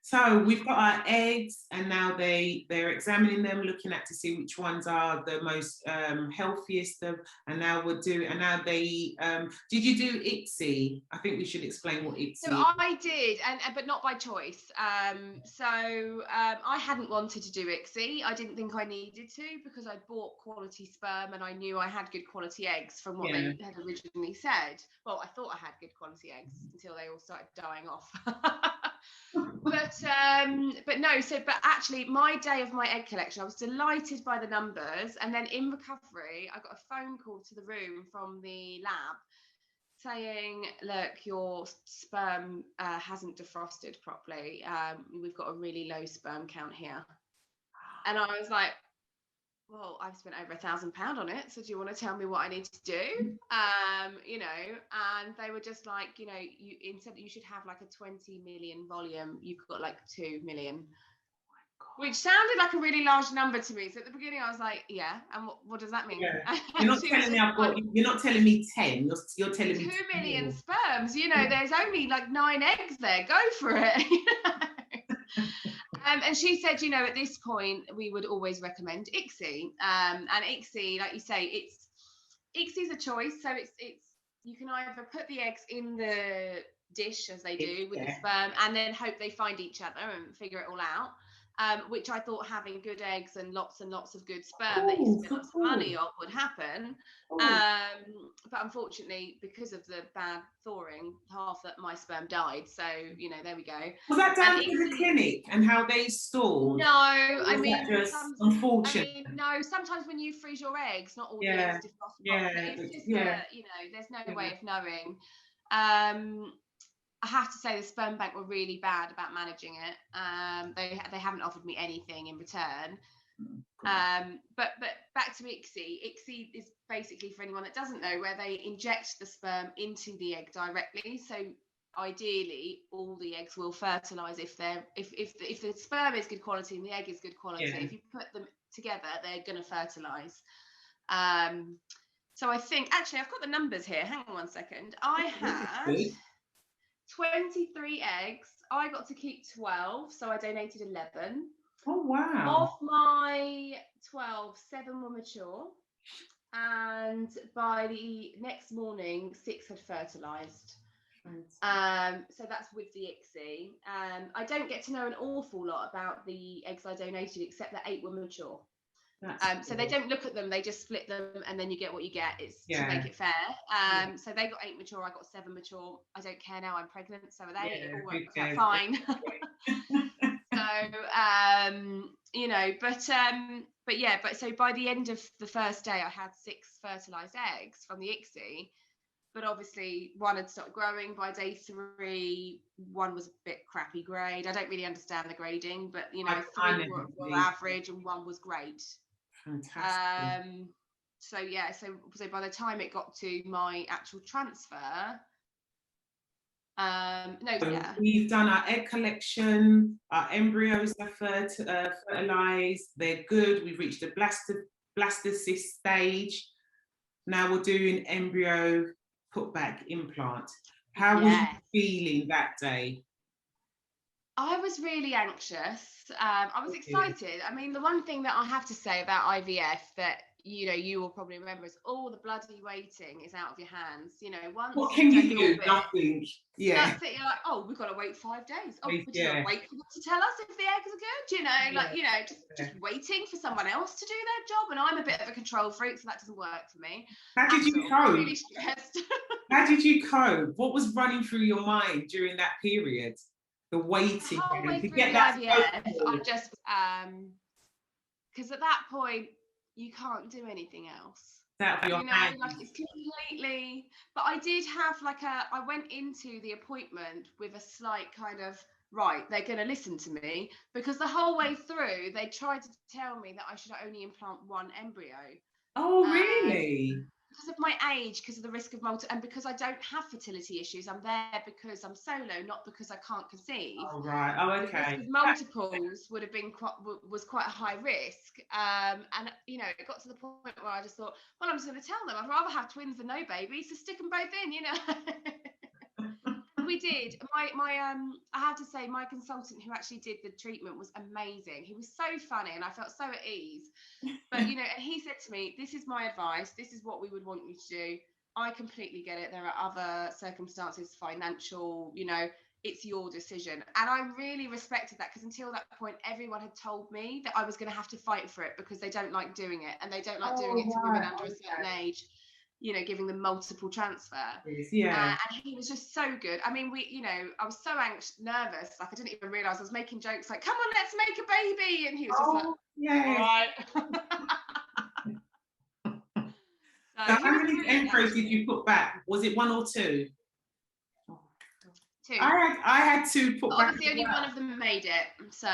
[SPEAKER 1] So we've got our eggs, and now they're examining them, looking at to see which ones are the most healthiest of, and now now they did you do ICSI? I think we should explain what
[SPEAKER 2] So
[SPEAKER 1] ICSI is.
[SPEAKER 2] I did, and but not by choice. I hadn't wanted to do ICSI. I didn't think I needed to because I bought quality sperm and I knew I had good quality eggs from what
[SPEAKER 1] Yeah.
[SPEAKER 2] they had originally said. Well, I thought I had good quality eggs until they all started dying off. But no. But actually, my day of my egg collection, I was delighted by the numbers, and then in recovery, I got a phone call to the room from the lab saying, look, your sperm hasn't defrosted properly. We've got a really low sperm count here. And I was like, well, I've spent over £1,000 on it. So do you want to tell me what I need to do? And they were just like, instead you should have like a 20 million volume. You've got like 2 million. Which sounded like a really large number to me. So at the beginning, I was like, "Yeah, and what does that mean?"
[SPEAKER 1] Yeah. You're not telling me you're not telling me 10. You're telling me
[SPEAKER 2] 2 million
[SPEAKER 1] 2
[SPEAKER 2] sperms. There's only like 9 eggs there. Go for it. And she said, at this point, we would always recommend ICSI. And ICSI, like you say, ICSI's a choice. So it's you can either put the eggs in the dish as they do with the sperm, and then hope they find each other and figure it all out. Which I thought having good eggs and lots of good sperm that you spend lots of money on would happen. But unfortunately, because of the bad thawing, half that my sperm died. So, there we go.
[SPEAKER 1] Was that down to the clinic and how they stored?
[SPEAKER 2] No, I mean,
[SPEAKER 1] unfortunate.
[SPEAKER 2] no, sometimes when you freeze your eggs, not all the eggs defrost properly. It's just there's no way of knowing. I have to say the sperm bank were really bad about managing it. They haven't offered me anything in return. But back to ICSI. ICSI is basically, for anyone that doesn't know, where they inject the sperm into the egg directly. So ideally, all the eggs will fertilize if the sperm is good quality and the egg is good quality. Yeah. If you put them together, they're going to fertilize. So I think, actually, I've got the numbers here. Hang on one second. I had 23 eggs. I got to keep 12, so I donated 11.
[SPEAKER 1] Oh, wow.
[SPEAKER 2] Of my 12, 7 were mature. And by the next morning, 6 had fertilized. So that's with the ICSI. I don't get to know an awful lot about the eggs I donated, except that 8 were mature. So they don't look at them, they just split them, and then you get what you get. It's to make it fair. So they got 8 mature, I got 7 mature. I don't care now, I'm pregnant, so are they. It all works out fine. So by the end of the first day, I had 6 fertilized eggs from the ICSI. But obviously, 1 had stopped growing by day 3. 1 was a bit crappy grade. I don't really understand the grading, but 3 were average and 1 was great.
[SPEAKER 1] Fantastic.
[SPEAKER 2] So by the time it got to my actual transfer,
[SPEAKER 1] we've done our egg collection. Our embryos are fertilized. They're good. We've reached the blastocyst stage. Now we're doing embryo putback implant. How was you feeling that day?
[SPEAKER 2] I was really anxious. I was excited. I mean, the one thing that I have to say about IVF that you know, you will probably remember is all the bloody waiting is out of your hands. You know, once
[SPEAKER 1] What
[SPEAKER 2] you've
[SPEAKER 1] can
[SPEAKER 2] done
[SPEAKER 1] you
[SPEAKER 2] your
[SPEAKER 1] do?
[SPEAKER 2] bit,
[SPEAKER 1] Nothing. Yeah.
[SPEAKER 2] that's it. You're like, oh, we've got to wait 5 days. Oh, we're just
[SPEAKER 1] Yeah.
[SPEAKER 2] going to wait for them to tell us if the eggs are good. You know, like, you know, just
[SPEAKER 1] Yeah.
[SPEAKER 2] waiting for someone else to do their job. And I'm a bit of a control freak, so that doesn't work for me.
[SPEAKER 1] How did you cope?
[SPEAKER 2] Really stressed.
[SPEAKER 1] How did you cope? What was running through your mind during that period? The waiting.
[SPEAKER 2] The whole way
[SPEAKER 1] To
[SPEAKER 2] through
[SPEAKER 1] get
[SPEAKER 2] the
[SPEAKER 1] that
[SPEAKER 2] IVF, I just, because at that point, you can't do anything else.
[SPEAKER 1] out of your
[SPEAKER 2] You know,
[SPEAKER 1] hands.
[SPEAKER 2] like it's completely, but I did have like I went into the appointment with a slight kind of, right, they're going to listen to me, because the whole way through, they tried to tell me that I should only implant one embryo.
[SPEAKER 1] Oh, really?
[SPEAKER 2] Because of my age, because of the risk of and because I don't have fertility issues. I'm there because I'm solo, not because I can't conceive.
[SPEAKER 1] Oh, right. Oh, okay.
[SPEAKER 2] The risk of multiples would have been was quite a high risk. And you know, it got to the point where I just thought, well, I'm just going to tell them I'd rather have twins than no babies, so stick them both in, you know. We did. I have to say, my consultant who actually did the treatment was amazing. He was so funny, and I felt so at ease. But you know, and he said to me, "This is my advice. This is what we would want you to do. I completely get it. There are other circumstances, financial. You know, it's your decision." And I really respected that, because until that point, everyone had told me that I was going to have to fight for it because they don't like doing it, and they don't like doing it to women under a certain age. You know, giving them multiple transfer.
[SPEAKER 1] Yeah.
[SPEAKER 2] And he was just so good. I mean, you know, I was so nervous, like I didn't even realise I was making jokes like, "Come on, let's make a baby," and he was just like,
[SPEAKER 1] yes.
[SPEAKER 2] "All right."
[SPEAKER 1] So how many embryos did you put back? Was it 1 or 2?
[SPEAKER 2] 2.
[SPEAKER 1] I had 2 put back.
[SPEAKER 2] Obviously, only one of them made it. So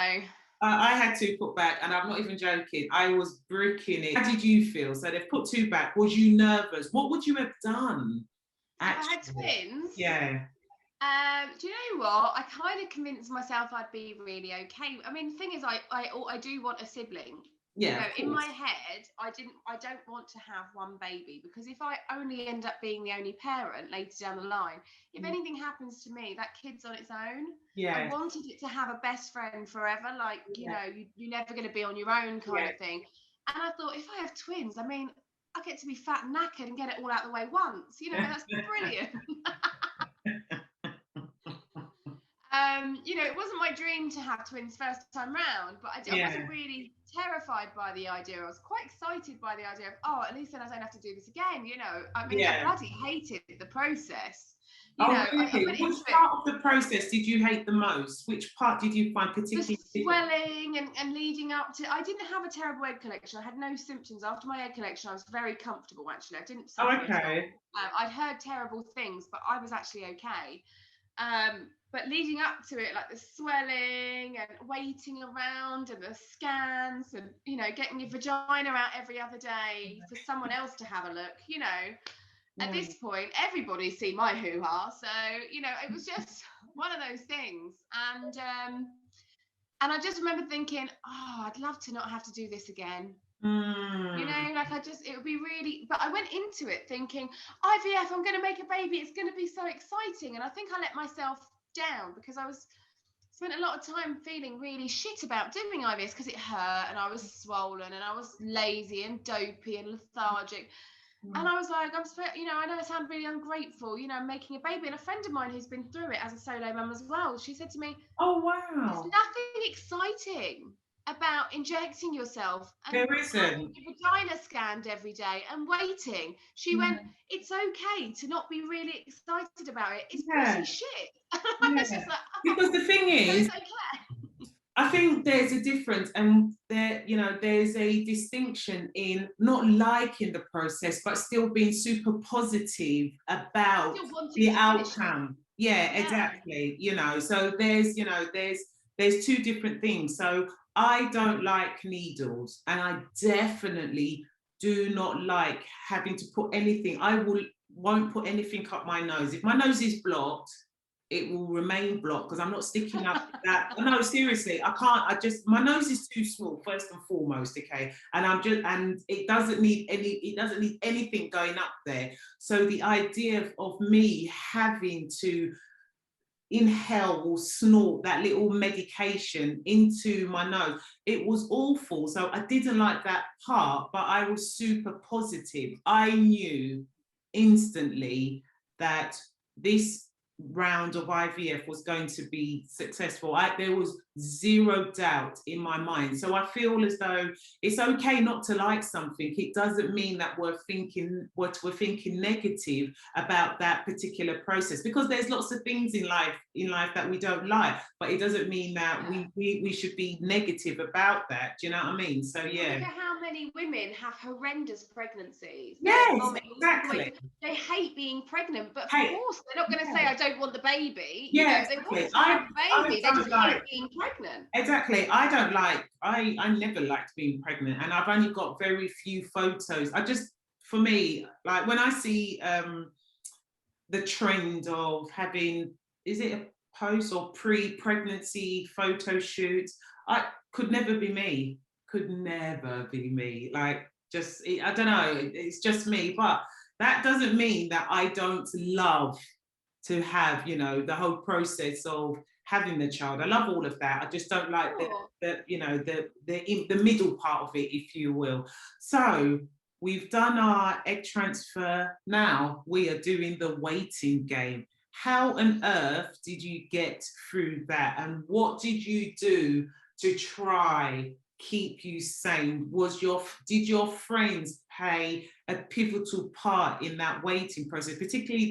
[SPEAKER 1] I had 2 put back, and I'm not even joking. I was bricking it. How did you feel? So they've put 2 back. Was you nervous? What would you have done?
[SPEAKER 2] Actually? I had twins.
[SPEAKER 1] Yeah.
[SPEAKER 2] Do you know what? I kind of convinced myself I'd be really okay. I mean, the thing is, I do want a sibling.
[SPEAKER 1] Yeah.
[SPEAKER 2] You know, in my head, I don't want to have one baby, because if I only end up being the only parent later down the line, if anything happens to me, that kid's on its own. Yeah. I wanted it to have a best friend forever, like, you know, you're never going to be on your own kind of thing. And I thought, if I have twins, I mean, I get to be fat and knackered and get it all out of the way once. You know, that's brilliant. You know, it wasn't my dream to have twins first time round, but I wasn't really terrified by the idea. I was quite excited by the idea of, oh, at least then I don't have to do this again, you know. I mean, I bloody hated the process. You know,
[SPEAKER 1] really? Which part of the process did you hate the most? Which part did you find particularly
[SPEAKER 2] the swelling and leading up to, I didn't have a terrible egg collection. I had no symptoms. After my egg collection, I was very comfortable, actually. I didn't suffer at all. I'd heard terrible things, but I was actually okay. But leading up to it, like the swelling and waiting around and the scans and, you know, getting your vagina out every other day for someone else to have a look, you know, at this point, everybody's seen my hoo-ha. So, you know, it was just one of those things. And I just remember thinking, oh, I'd love to not have to do this again. You know, like it would be really, but I went into it thinking, IVF, I'm going to make a baby, it's going to be so exciting. And I think I let myself down, because I spent a lot of time feeling really shit about doing IVF, because it hurt and I was swollen and I was lazy and dopey and lethargic. And I was like, you know, I know I sound really ungrateful, you know, I'm making a baby. And a friend of mine who's been through it as a solo mum as well, she said to me,
[SPEAKER 1] oh, wow,
[SPEAKER 2] there's nothing exciting about injecting yourself and
[SPEAKER 1] there isn't.
[SPEAKER 2] having your vagina scanned every day and waiting. She went, it's okay to not be really excited about it. It's pretty shit. It's just like,
[SPEAKER 1] because the thing is,
[SPEAKER 2] so it's okay.
[SPEAKER 1] I think there's a difference, and there, you know, there's a distinction in not liking the process, but still being super positive about the outcome. Yeah, exactly. You know, so there's, you know, there's 2 different things. So I don't like needles, and I definitely do not like having to put anything. Won't put anything up my nose. If my nose is blocked, it will remain blocked, because I'm not sticking up that. No, seriously, I can't. My nose is too small, first and foremost, okay? And it doesn't need anything going up there. So the idea of me having to, inhale or snort that little medication into my nose. It was awful. So I didn't like that part, but I was super positive. I knew instantly that this round of IVF was going to be successful. There was zero doubt in my mind. So I feel as though it's okay not to like something. It doesn't mean that we're thinking negative about that particular process, because there's lots of things in life that we don't like, but it doesn't mean that we should be negative about that. Do you know what I mean? So yeah.
[SPEAKER 2] Look at how many women have horrendous pregnancies.
[SPEAKER 1] Yes, exactly.
[SPEAKER 2] They hate being pregnant, but of course they're not going to say, I don't want the baby.
[SPEAKER 1] Yeah,
[SPEAKER 2] they want to have the baby. They just hate being pregnant.
[SPEAKER 1] Exactly. I never liked being pregnant, and I've only got very few photos. For me, like when I see the trend of having, is it a post or pre-pregnancy photo shoots, I could never be me. Could never be me. Like, I don't know, it's just me. But that doesn't mean that I don't love to have, the whole process of having the child. I love all of that. I just don't like the middle part of it, if you will. So we've done our egg transfer. Now we are doing the waiting game. How on earth did you get through that? And what did you do to try keep you sane? Did your friends play a pivotal part in that waiting process, particularly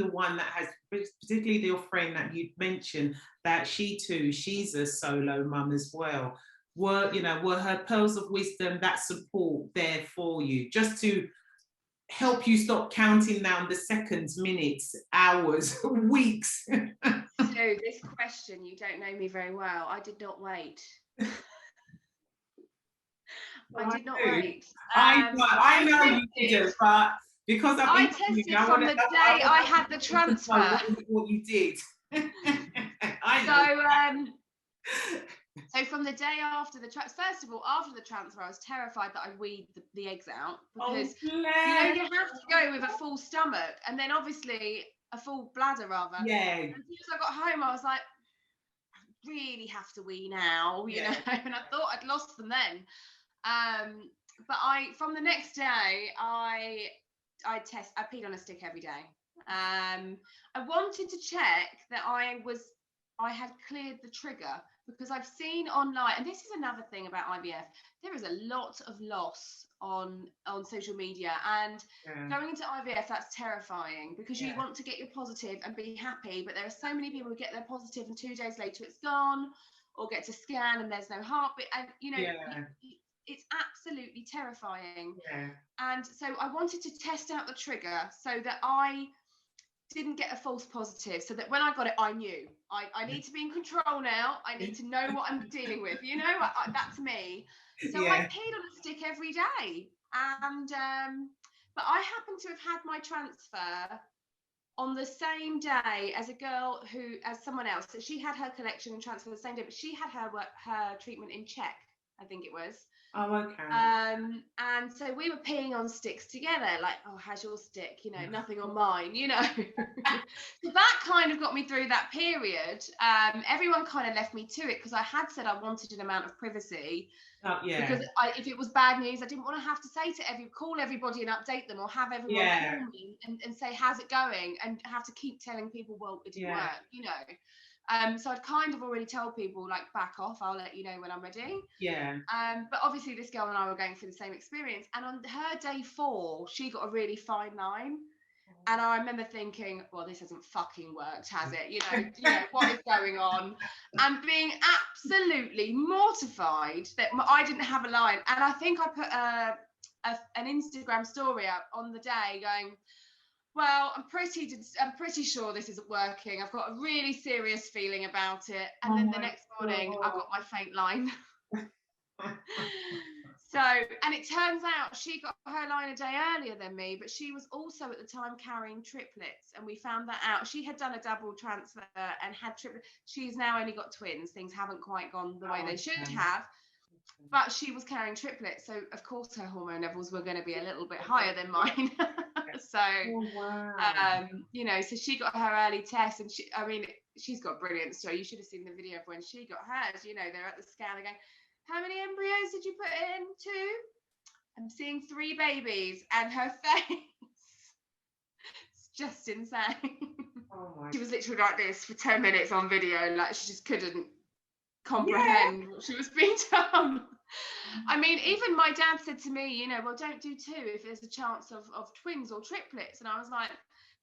[SPEAKER 1] your friend that you mentioned, that she's a solo mum as well? Were her pearls of wisdom, that support there for you, just to help you stop counting down the seconds, minutes, hours, weeks?
[SPEAKER 2] So this question, you don't know me very well. I did not wait. I did not wait.
[SPEAKER 1] I know you didn't, but because
[SPEAKER 2] I tested from the day I had the transfer.
[SPEAKER 1] What you did.
[SPEAKER 2] So from the day after the transfer, first of all, after the transfer, I was terrified that I'd weed the eggs out, because you have to go with a full stomach, and then obviously a full bladder rather.
[SPEAKER 1] Yeah.
[SPEAKER 2] And as soon as I got home, I was like, I really have to wee now, you know, and I thought I'd lost them then. But from the next day, I peed on a stick every day. I wanted to check that I had cleared the trigger, because I've seen online, and this is another thing about IVF, there is a lot of loss on social media, and going into IVF, that's terrifying, because you want to get your positive and be happy, but there are so many people who get their positive and 2 days later it's gone, or get to scan and there's no heartbeat, and it's absolutely terrifying. And so I wanted to test out the trigger so that I didn't get a false positive, so that when I got it, I knew I need to be in control now. I need to know what I'm dealing with, that's me. So I peed on a stick every day, and but I happen to have had my transfer on the same day as someone else. So she had her collection and transfer the same day, but she had her treatment in Czech, I think it was.
[SPEAKER 1] Oh, okay.
[SPEAKER 2] And so we were peeing on sticks together, like, oh, how's your stick? Nothing on mine, So that kind of got me through that period. Everyone kind of left me to it, because I had said I wanted an amount of privacy. Because if it was bad news, I didn't want to have to say to call everybody and update them, or have everyone call me and say, how's it going? And have to keep telling people, well, it didn't work, So I'd kind of already told people, like, back off, I'll let you know when I'm ready. But obviously this girl and I were going through the same experience, and on her day 4 she got a really fine line, and I remember thinking, well, this hasn't fucking worked, has it? What is going on? And being absolutely mortified that I didn't have a line. And I think I put an Instagram story up on the day going, well, I'm pretty sure this isn't working. I've got a really serious feeling about it. And then the next morning, I got my faint line. So, and it turns out she got her line a day earlier than me, but she was also at the time carrying triplets. And we found that out. She had done a double transfer and had triplets. She's now only got twins. Things haven't quite gone the way they should have. But she was carrying triplets. So, of course, her hormone levels were going to be a little bit higher than mine. So,
[SPEAKER 1] Oh, wow.
[SPEAKER 2] you know, so she got her early test, and she's got a brilliant story. You should have seen the video of when she got hers. You know, they're at the scan again. How many embryos did you put in? 2? I'm seeing 3 babies, and her face, it's just insane.
[SPEAKER 1] Oh my.
[SPEAKER 2] She was literally like this for 10 minutes on video, like she just couldn't comprehend what she was being told. I mean, even my dad said to me, you know, well, don't do 2 if there's a chance of twins or triplets. And I was like,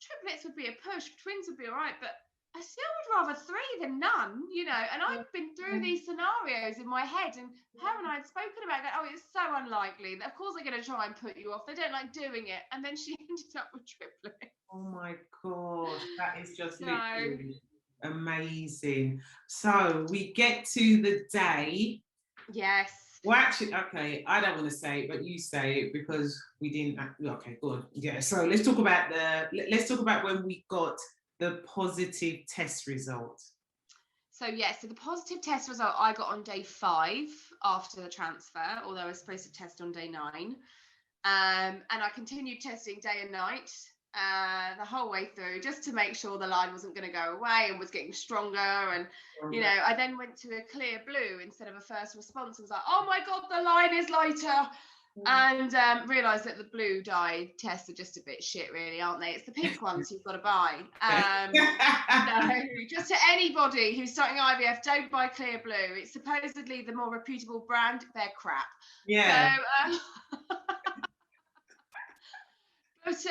[SPEAKER 2] triplets would be a push, twins would be all right, but I still would rather 3 than none, you know. And I've been through these scenarios in my head, and her and I had spoken about that. Oh, it's so unlikely. Of course they're going to try and put you off. They don't like doing it. And then she ended up with triplets.
[SPEAKER 1] Oh my gosh, that is just
[SPEAKER 2] So,
[SPEAKER 1] literally amazing. So we get to the day.
[SPEAKER 2] yes.
[SPEAKER 1] Well, actually, okay, I don't want to say it, but you say it because we didn't. Okay, good. Yeah. So let's talk about when we got the positive test result.
[SPEAKER 2] So so the positive test result I got on day 5 after the transfer, although I was supposed to test on day 9. And I continued testing day and night the whole way through, just to make sure the line wasn't going to go away and was getting stronger. And you know, I then went to a clear blue instead of a first response. I was like, oh my god, the line is lighter. And realised that the blue dye tests are just a bit shit, really, aren't they? It's the pink ones you've got to buy. So just to anybody who's starting IVF, don't buy clear blue. It's supposedly the more reputable brand. They're crap.
[SPEAKER 1] Yeah.
[SPEAKER 2] So, but so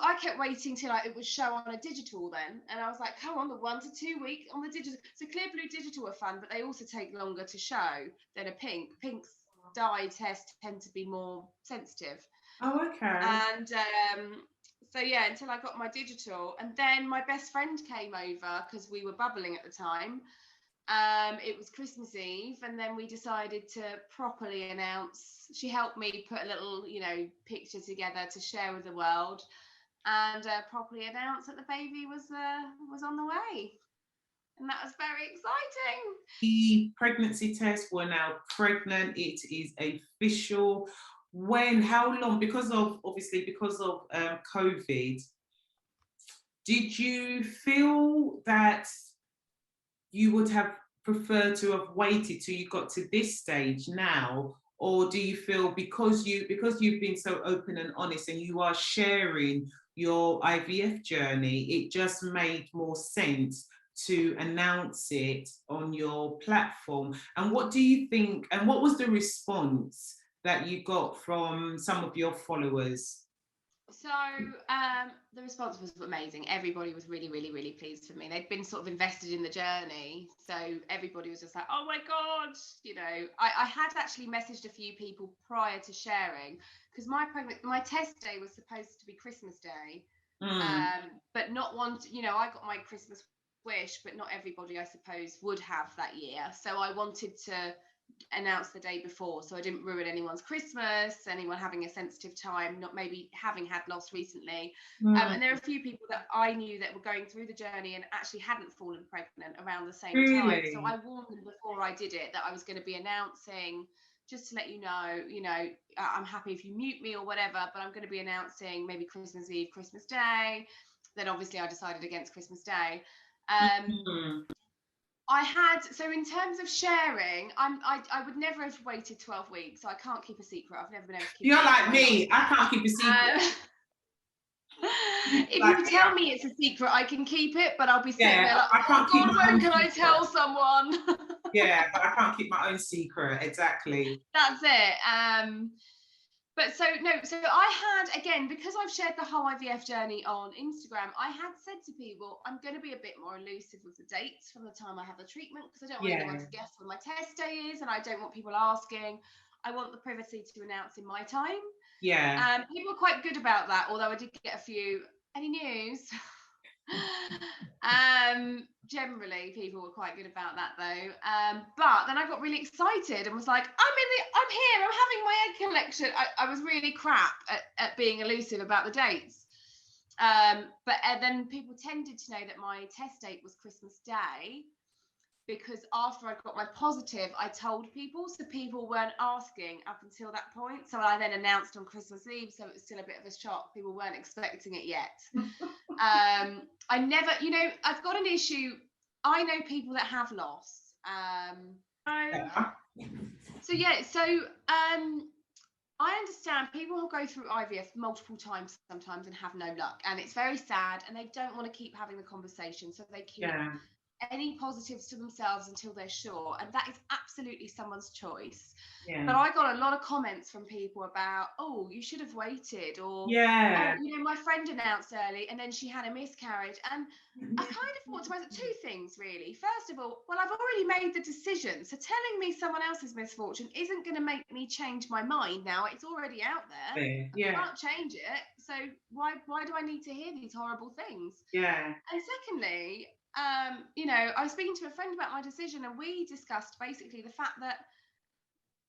[SPEAKER 2] I kept waiting till it would show on a digital then, and I was like, come on, the 1 to 2 week on the digital. So clear blue digital are fun, but they also take longer to show than a pink. Pink's dye tests tend to be more sensitive.
[SPEAKER 1] Oh, okay.
[SPEAKER 2] And so until I got my digital, and then my best friend came over because we were bubbling at the time. It was Christmas Eve, and then we decided to properly announce. She helped me put a little, you know, picture together to share with the world, and properly announce that the baby was on the way, and that was very exciting.
[SPEAKER 1] The pregnancy test, we're now pregnant. It is official. How long? Because of COVID, did you feel that you would have preferred to have waited till you got to this stage now, or do you feel because you've been so open and honest and you are sharing your IVF journey, it just made more sense to announce it on your platform? And what do you think, and what was the response that you got from some of your followers?
[SPEAKER 2] So the response was amazing. Everybody was really, really, really pleased for me. They'd been sort of invested in the journey. So everybody was just like, oh my God, you know. I had actually messaged a few people prior to sharing, because my test day was supposed to be Christmas Day. But not one, you know, I got my Christmas wish, but not everybody, I suppose, would have that year. So I wanted to announce the day before, so I didn't ruin anyone's Christmas, anyone having a sensitive time, not maybe having had loss recently. And there are a few people that I knew that were going through the journey and actually hadn't fallen pregnant around the same time. So I warned them before I did it that I was going to be announcing, just to let you know, I'm happy if you mute me or whatever, but I'm going to be announcing maybe Christmas Eve, Christmas Day. Then obviously I decided against Christmas Day. So in terms of sharing, I would never have waited 12 weeks. So I can't keep a secret. I've never been able to keep
[SPEAKER 1] You're
[SPEAKER 2] a secret.
[SPEAKER 1] like me. I can't keep a secret.
[SPEAKER 2] If you tell me it's a secret, I can keep it, but I'll be sitting there like,
[SPEAKER 1] I can't keep my
[SPEAKER 2] when can I tell someone?
[SPEAKER 1] Yeah, but I can't keep my own secret. Exactly.
[SPEAKER 2] That's it. But so I had, again, because I've shared the whole IVF journey on Instagram, I had said to people, I'm going to be a bit more elusive with the dates from the time I have the treatment, because I don't want anyone to guess when my test day is, and I don't want people asking. I want the privacy to announce in my time.
[SPEAKER 1] Yeah.
[SPEAKER 2] People were quite good about that, although I did get a few, any news? Generally people were quite good about that though. But then I got really excited and was like, I'm here, I'm having my egg collection. I was really crap at being elusive about the dates. But then people tended to know that my test date was Christmas Day. because after I got my positive, I told people, so people weren't asking up until that point. So I then announced on Christmas Eve, so it was still a bit of a shock. People weren't expecting it yet. I never, you know, I've got an issue. I know people that have loss. I understand people who go through IVF multiple times sometimes and have no luck, and it's very sad, and they don't want to keep having the conversation, so they keep any positives to themselves until they're sure, and that is absolutely someone's choice. But I got a lot of comments from people about, oh, you should have waited, or oh, you know, my friend announced early and then she had a miscarriage. And I kind of thought to myself two things really. First of all, well, I've already made the decision, so telling me someone else's misfortune isn't going to make me change my mind now. It's already out there. I can't change it, so why do I need to hear these horrible things? And secondly, you know, I was speaking to a friend about my decision, and we discussed basically the fact that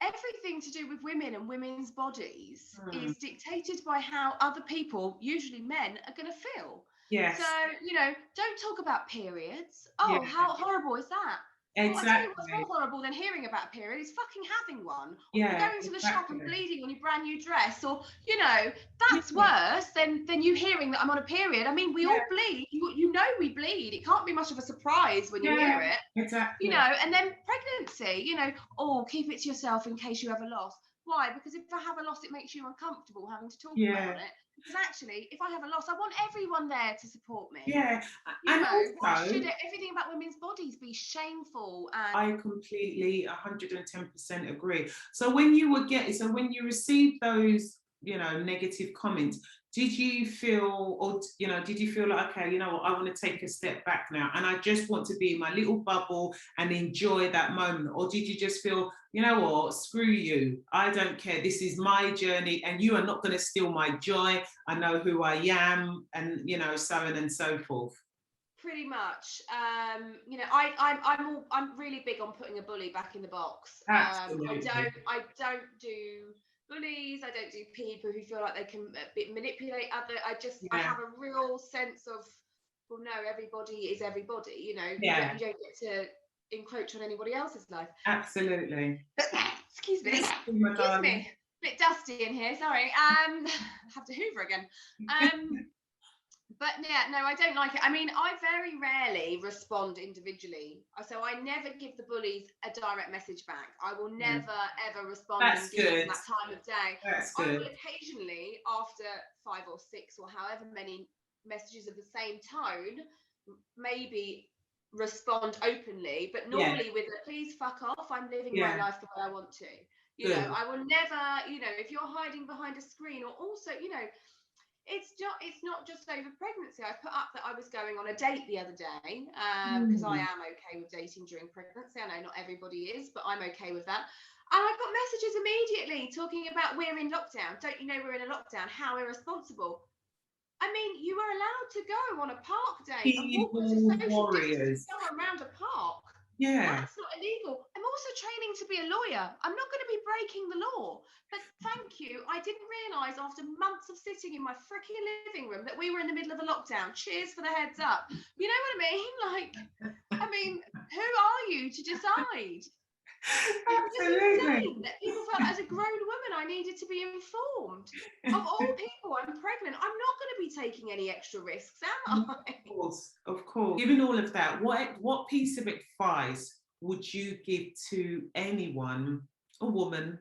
[SPEAKER 2] everything to do with women and women's bodies is dictated by how other people, usually men, are going to feel. So, you know, don't talk about periods. Oh, how horrible is that? Well, I tell you what's more horrible than hearing about a period is fucking having one. Or going to the shop and bleeding on your brand new dress, or, you know, that's worse than you hearing that I'm on a period. I mean, we all bleed. You know we bleed. It can't be much of a surprise when you hear it. You know, and then pregnancy, you know, oh, keep it to yourself in case you have a loss. Why? Because if I have a loss, it makes you uncomfortable having to talk about it. Because actually, if I have a loss, I want everyone there to support me.
[SPEAKER 1] And
[SPEAKER 2] know,
[SPEAKER 1] also,
[SPEAKER 2] why should everything about women's bodies be shameful? And
[SPEAKER 1] I completely 110% agree. So when you received those, you know, negative comments, did you feel, or you know, did you feel like, okay, you know what, I want to take a step back now and I just want to be in my little bubble and enjoy that moment? Or did you just feel, you know what, screw you, I don't care, this is my journey and you are not going to steal my joy, I know who I am, and you know, so on and so forth?
[SPEAKER 2] Pretty much. You know, I'm really big on putting a bully back in the box. I don't do bullies. I don't do people who feel like they can manipulate other. I have a real sense of, well, no, everybody is everybody. You know, you don't get to encroach on anybody else's life.
[SPEAKER 1] Absolutely.
[SPEAKER 2] Excuse me. Excuse me. Bit dusty in here. Sorry. Have to hoover again. But yeah, no, I don't like it. I mean, I very rarely respond individually. So I never give the bullies a direct message back. I will never, ever respond
[SPEAKER 1] That's
[SPEAKER 2] in
[SPEAKER 1] good.
[SPEAKER 2] that time of day.
[SPEAKER 1] That's good.
[SPEAKER 2] I will occasionally, after 5 or 6 or however many messages of the same tone, maybe respond openly, but normally with a please fuck off, I'm living my life the way I want to. You know, I will never, you know, if you're hiding behind a screen, or also, you know, it's not just over pregnancy. I put up that I was going on a date the other day, because I am okay with dating during pregnancy. I know not everybody is, but I'm okay with that. And I got messages immediately talking about we're in lockdown. Don't you know we're in a lockdown? How irresponsible. I mean, you were allowed to go on a park day and walk as a social distance, go around a park. That's not illegal. I'm also training to be a lawyer. I'm not going to be breaking the law. But thank you. I didn't realise after months of sitting in my freaking living room that we were in the middle of a lockdown. Cheers for the heads up. You know what I mean? Like, I mean, who are you to decide?
[SPEAKER 1] Absolutely.
[SPEAKER 2] That people felt as a grown woman I needed to be informed. Of all people, I'm pregnant. I'm not going to be taking any extra risks, am I?
[SPEAKER 1] Of course. Given all of that, what piece of advice would you give to anyone, a woman,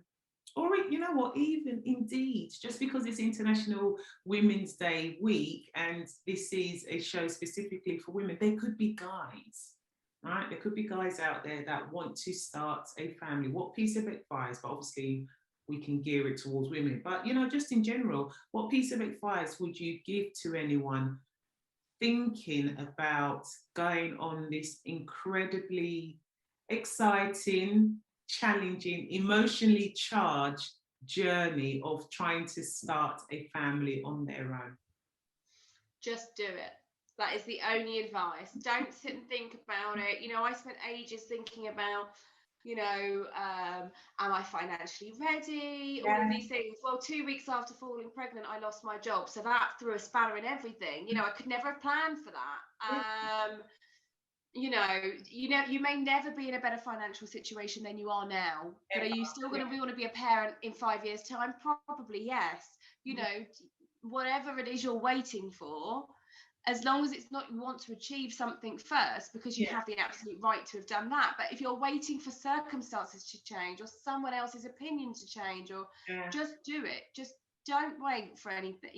[SPEAKER 1] or you know what, even indeed, just because it's International Women's Day week and this is a show specifically for women, there could be guys. Right, there could be guys out there that want to start a family. What piece of advice, but obviously we can gear it towards women, but you know, just in general, what piece of advice would you give to anyone thinking about going on this incredibly exciting, challenging, emotionally charged journey of trying to start a family on their own?
[SPEAKER 2] Just do it. That is the only advice. Don't sit and think about it. You know, I spent ages thinking about, you know, am I financially ready? All of these things. Well, 2 weeks after falling pregnant, I lost my job. So that threw a spanner in everything. You know, I could never have planned for that. you may never be in a better financial situation than you are now, but are you still going to want to be a parent in 5 years time? Probably yes. Whatever it is you're waiting for, as long as it's not you want to achieve something first, because you have the absolute right to have done that. But if you're waiting for circumstances to change or someone else's opinion to change, or just do it. Just don't wait for anything.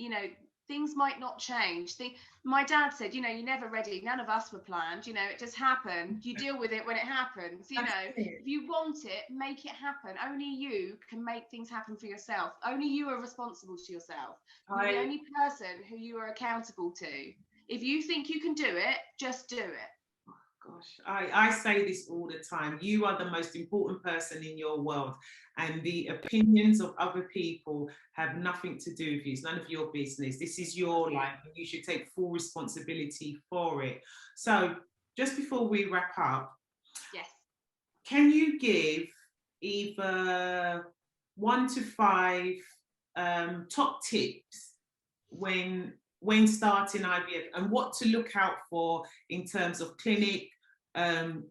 [SPEAKER 2] Things might not change. My dad said, you're never ready. None of us were planned. It just happened. You deal with it when it happens. If you want it, make it happen. Only you can make things happen for yourself. Only you are responsible to yourself. You're the only person who you are accountable to. If you think you can do it, just do it.
[SPEAKER 1] Gosh, I say this all the time. You are the most important person in your world, and the opinions of other people have nothing to do with you. It's none of your business. This is your life, and you should take full responsibility for it. So just before we wrap up,
[SPEAKER 2] yes,
[SPEAKER 1] can you give either 1 to 5 top tips when starting IVF, and what to look out for in terms of clinic,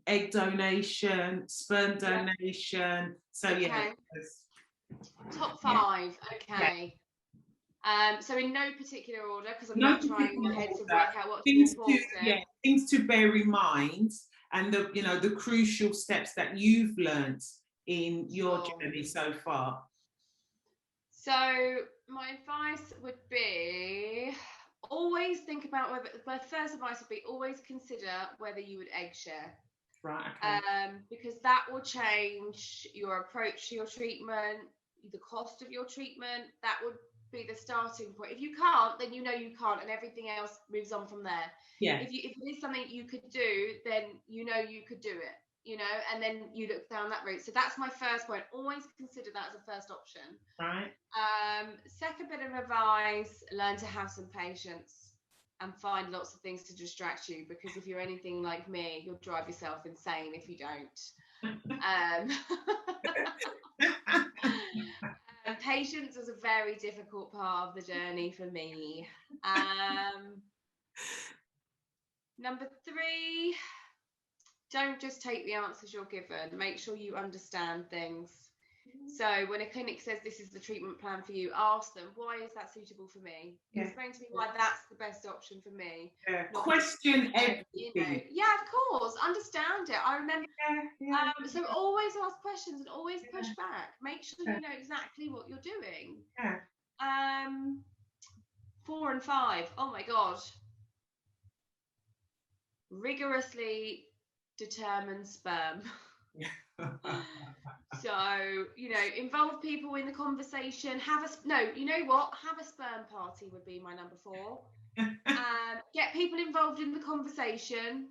[SPEAKER 1] egg donation, sperm donation? So
[SPEAKER 2] top 5. Okay. So in no particular order, because I'm not trying in my head to work out what's important.
[SPEAKER 1] Things to bear in mind, and the crucial steps that you've learned in your journey so far.
[SPEAKER 2] So my advice would be, always think about my first advice would be, always consider whether you would egg share.
[SPEAKER 1] Right. Okay.
[SPEAKER 2] Because that will change your approach to your treatment, the cost of your treatment. That would be the starting point. If you can't, then you can't, and everything else moves on from there.
[SPEAKER 1] Yeah.
[SPEAKER 2] If it is something you could do, then you could do it. And then you look down that route. So that's my first point. Always consider that as a first option.
[SPEAKER 1] Right.
[SPEAKER 2] Second bit of advice: learn to have some patience and find lots of things to distract you, because if you're anything like me, you'll drive yourself insane if you don't. Patience is a very difficult part of the journey for me. Number 3, don't just take the answers you're given. Make sure you understand things. So when a clinic says this is the treatment plan for you, ask them, why is that suitable for me? Explain to me why that's the best option for me.
[SPEAKER 1] Question everything.
[SPEAKER 2] Of course. Understand it. I remember. So always ask questions and always push back. Make sure you know exactly what you're doing. 4 and 5. Oh my God. Rigorously determine sperm. So involve people in the conversation. Have a sperm party would be my number 4. Get people involved in the conversation.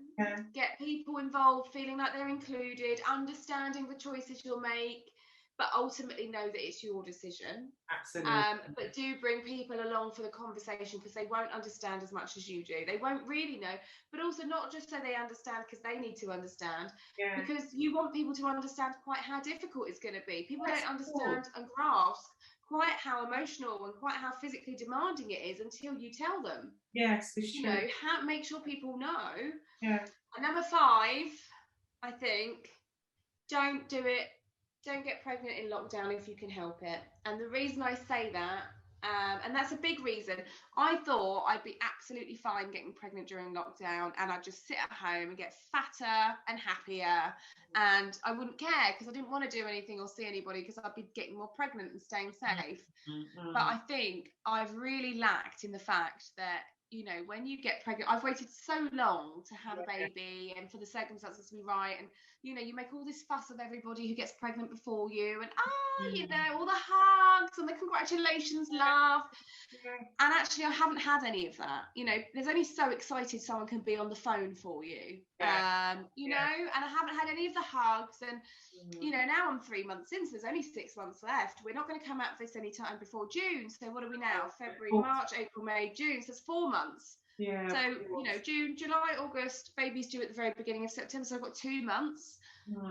[SPEAKER 2] Get people involved, feeling like they're included, understanding the choices you'll make, but ultimately know that it's your decision.
[SPEAKER 1] Absolutely.
[SPEAKER 2] But do bring people along for the conversation, because they won't understand as much as you do. They won't really know, but also not just so they understand because they need to understand, because you want people to understand quite how difficult it's going to be. People don't understand and grasp quite how emotional and quite how physically demanding it is until you tell them.
[SPEAKER 1] Yes, it's true.
[SPEAKER 2] Make sure people know.
[SPEAKER 1] Yeah.
[SPEAKER 2] And number 5, I think, don't do it. Don't get pregnant in lockdown if you can help it. And the reason I say that, and that's a big reason, I thought I'd be absolutely fine getting pregnant during lockdown, and I'd just sit at home and get fatter and happier, and I wouldn't care because I didn't want to do anything or see anybody, because I'd be getting more pregnant and staying safe. But I think I've really lacked in the fact that, when you get pregnant, I've waited so long to have a baby and for the circumstances to be right. And, you make all this fuss of everybody who gets pregnant before you, and, all the hugs and the congratulations, love. And actually, I haven't had any of that. There's only so excited someone can be on the phone for you, and I haven't had any of the hugs. And, now I'm 3 months in, so there's only 6 months left. We're not going to come out of this any time before June. So what are we now? February, March, April, May, June. So it's 4 months. So, June, July, August, baby's due at the very beginning of September. So I've got 2 months.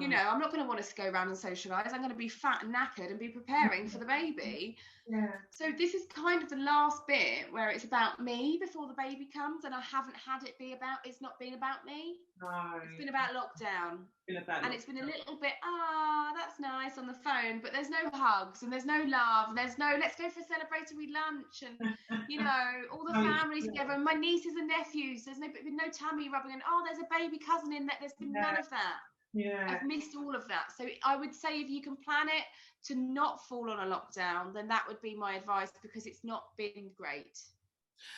[SPEAKER 2] You know, I'm not going to want us to go around and socialise. I'm going to be fat and knackered and be preparing for the baby.
[SPEAKER 1] Yeah.
[SPEAKER 2] So this is kind of the last bit where it's about me before the baby comes, and I haven't had it be about, it's not been about me.
[SPEAKER 1] No.
[SPEAKER 2] It's been about lockdown. It's been a little bit, that's nice on the phone, but there's no hugs and there's no love. And there's no, let's go for a celebratory lunch and, you know, all the family together and my nieces and nephews. There's been no tummy rubbing and, there's a baby cousin in there. There's been none of that.
[SPEAKER 1] Yeah.
[SPEAKER 2] I've missed all of that. So I would say if you can plan it to not fall on a lockdown, then that would be my advice, because it's not been great.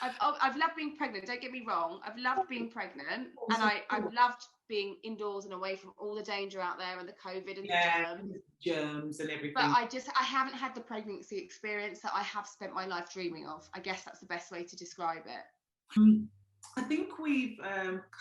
[SPEAKER 2] I've loved being pregnant, don't get me wrong. I've loved being pregnant, and I've loved being indoors and away from all the danger out there and the COVID and the
[SPEAKER 1] germs and everything.
[SPEAKER 2] But I haven't had the pregnancy experience that I have spent my life dreaming of. I guess that's the best way to describe it.
[SPEAKER 1] I think we've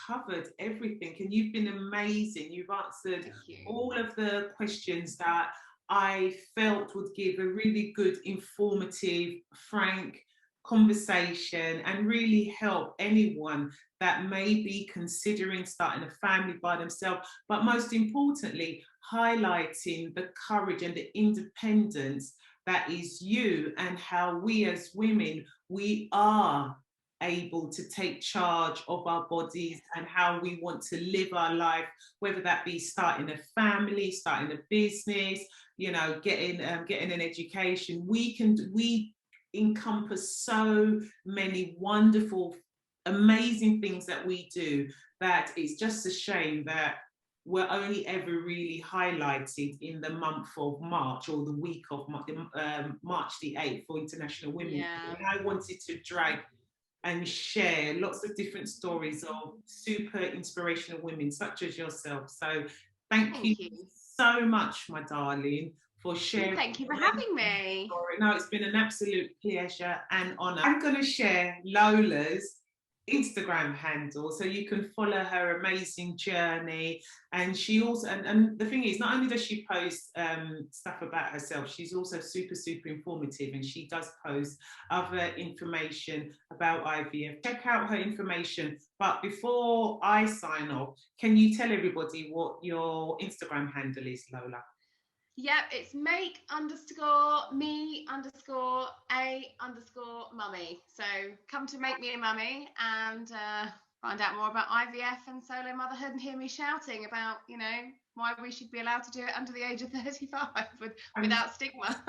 [SPEAKER 1] covered everything, and you've been amazing. You've answered all of the questions that I felt would give a really good, informative, frank conversation and really help anyone that may be considering starting a family by themselves, but most importantly, highlighting the courage and the independence that is you, and how we as women, we are able to take charge of our bodies and how we want to live our life, whether that be starting a family, starting a business, you know, getting an education. We encompass so many wonderful, amazing things that we do, that it's just a shame that we're only ever really highlighted in the month of March, or the week of March the 8th for International Women's Day. And I wanted to drag and share lots of different stories of super inspirational women such as yourself. So thank you so much, my darling, for sharing.
[SPEAKER 2] Thank you for having me.
[SPEAKER 1] No, it's been an absolute pleasure and honor. I'm going to share Lola's Instagram handle so you can follow her amazing journey. And she also, and the thing is, not only does she post stuff about herself, she's also super informative, and she does post other information about IVF. Check out her information. But before I sign off, can you tell everybody what your Instagram handle is, Lola?
[SPEAKER 2] Yep, it's make_me_a_mummy. So come to Make Me a Mummy and find out more about IVF and solo motherhood, and hear me shouting about, you know, why we should be allowed to do it under the age of 35 without stigma.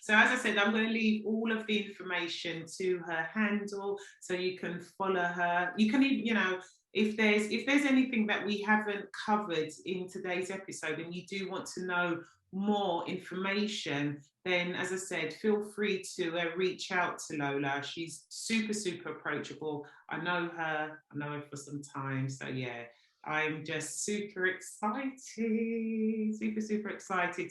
[SPEAKER 1] So as I said, I'm going to leave all of the information to her handle so you can follow her. You can even, you know, if there's anything that we haven't covered in today's episode and you do want to know more information, then as I said, feel free to reach out to Lola. She's super approachable. I know her for some time, so yeah, I'm just super excited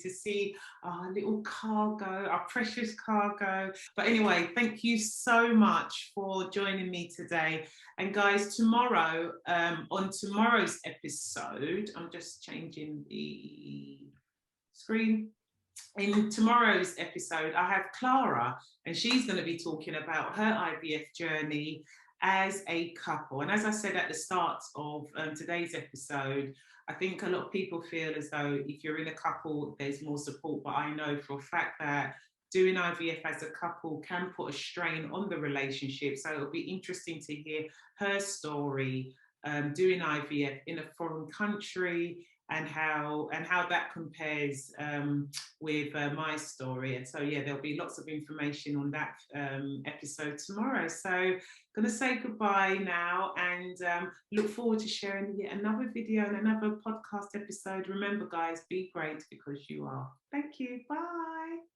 [SPEAKER 1] to see our little cargo, our precious cargo. But anyway, thank you so much for joining me today. And guys, tomorrow, on tomorrow's episode, I'm just changing the screen. In tomorrow's episode, I have Clara, and she's going to be talking about her IVF journey as a couple. And as I said at the start of today's episode, I think a lot of people feel as though if you're in a couple, there's more support. But I know for a fact that doing IVF as a couple can put a strain on the relationship. So it'll be interesting to hear her story, doing IVF in a foreign country, and how that compares with my story. And so yeah, there'll be lots of information on that episode tomorrow. So gonna say goodbye now, and look forward to sharing yet another video and another podcast episode. Remember guys, be great because you are. Thank you, bye.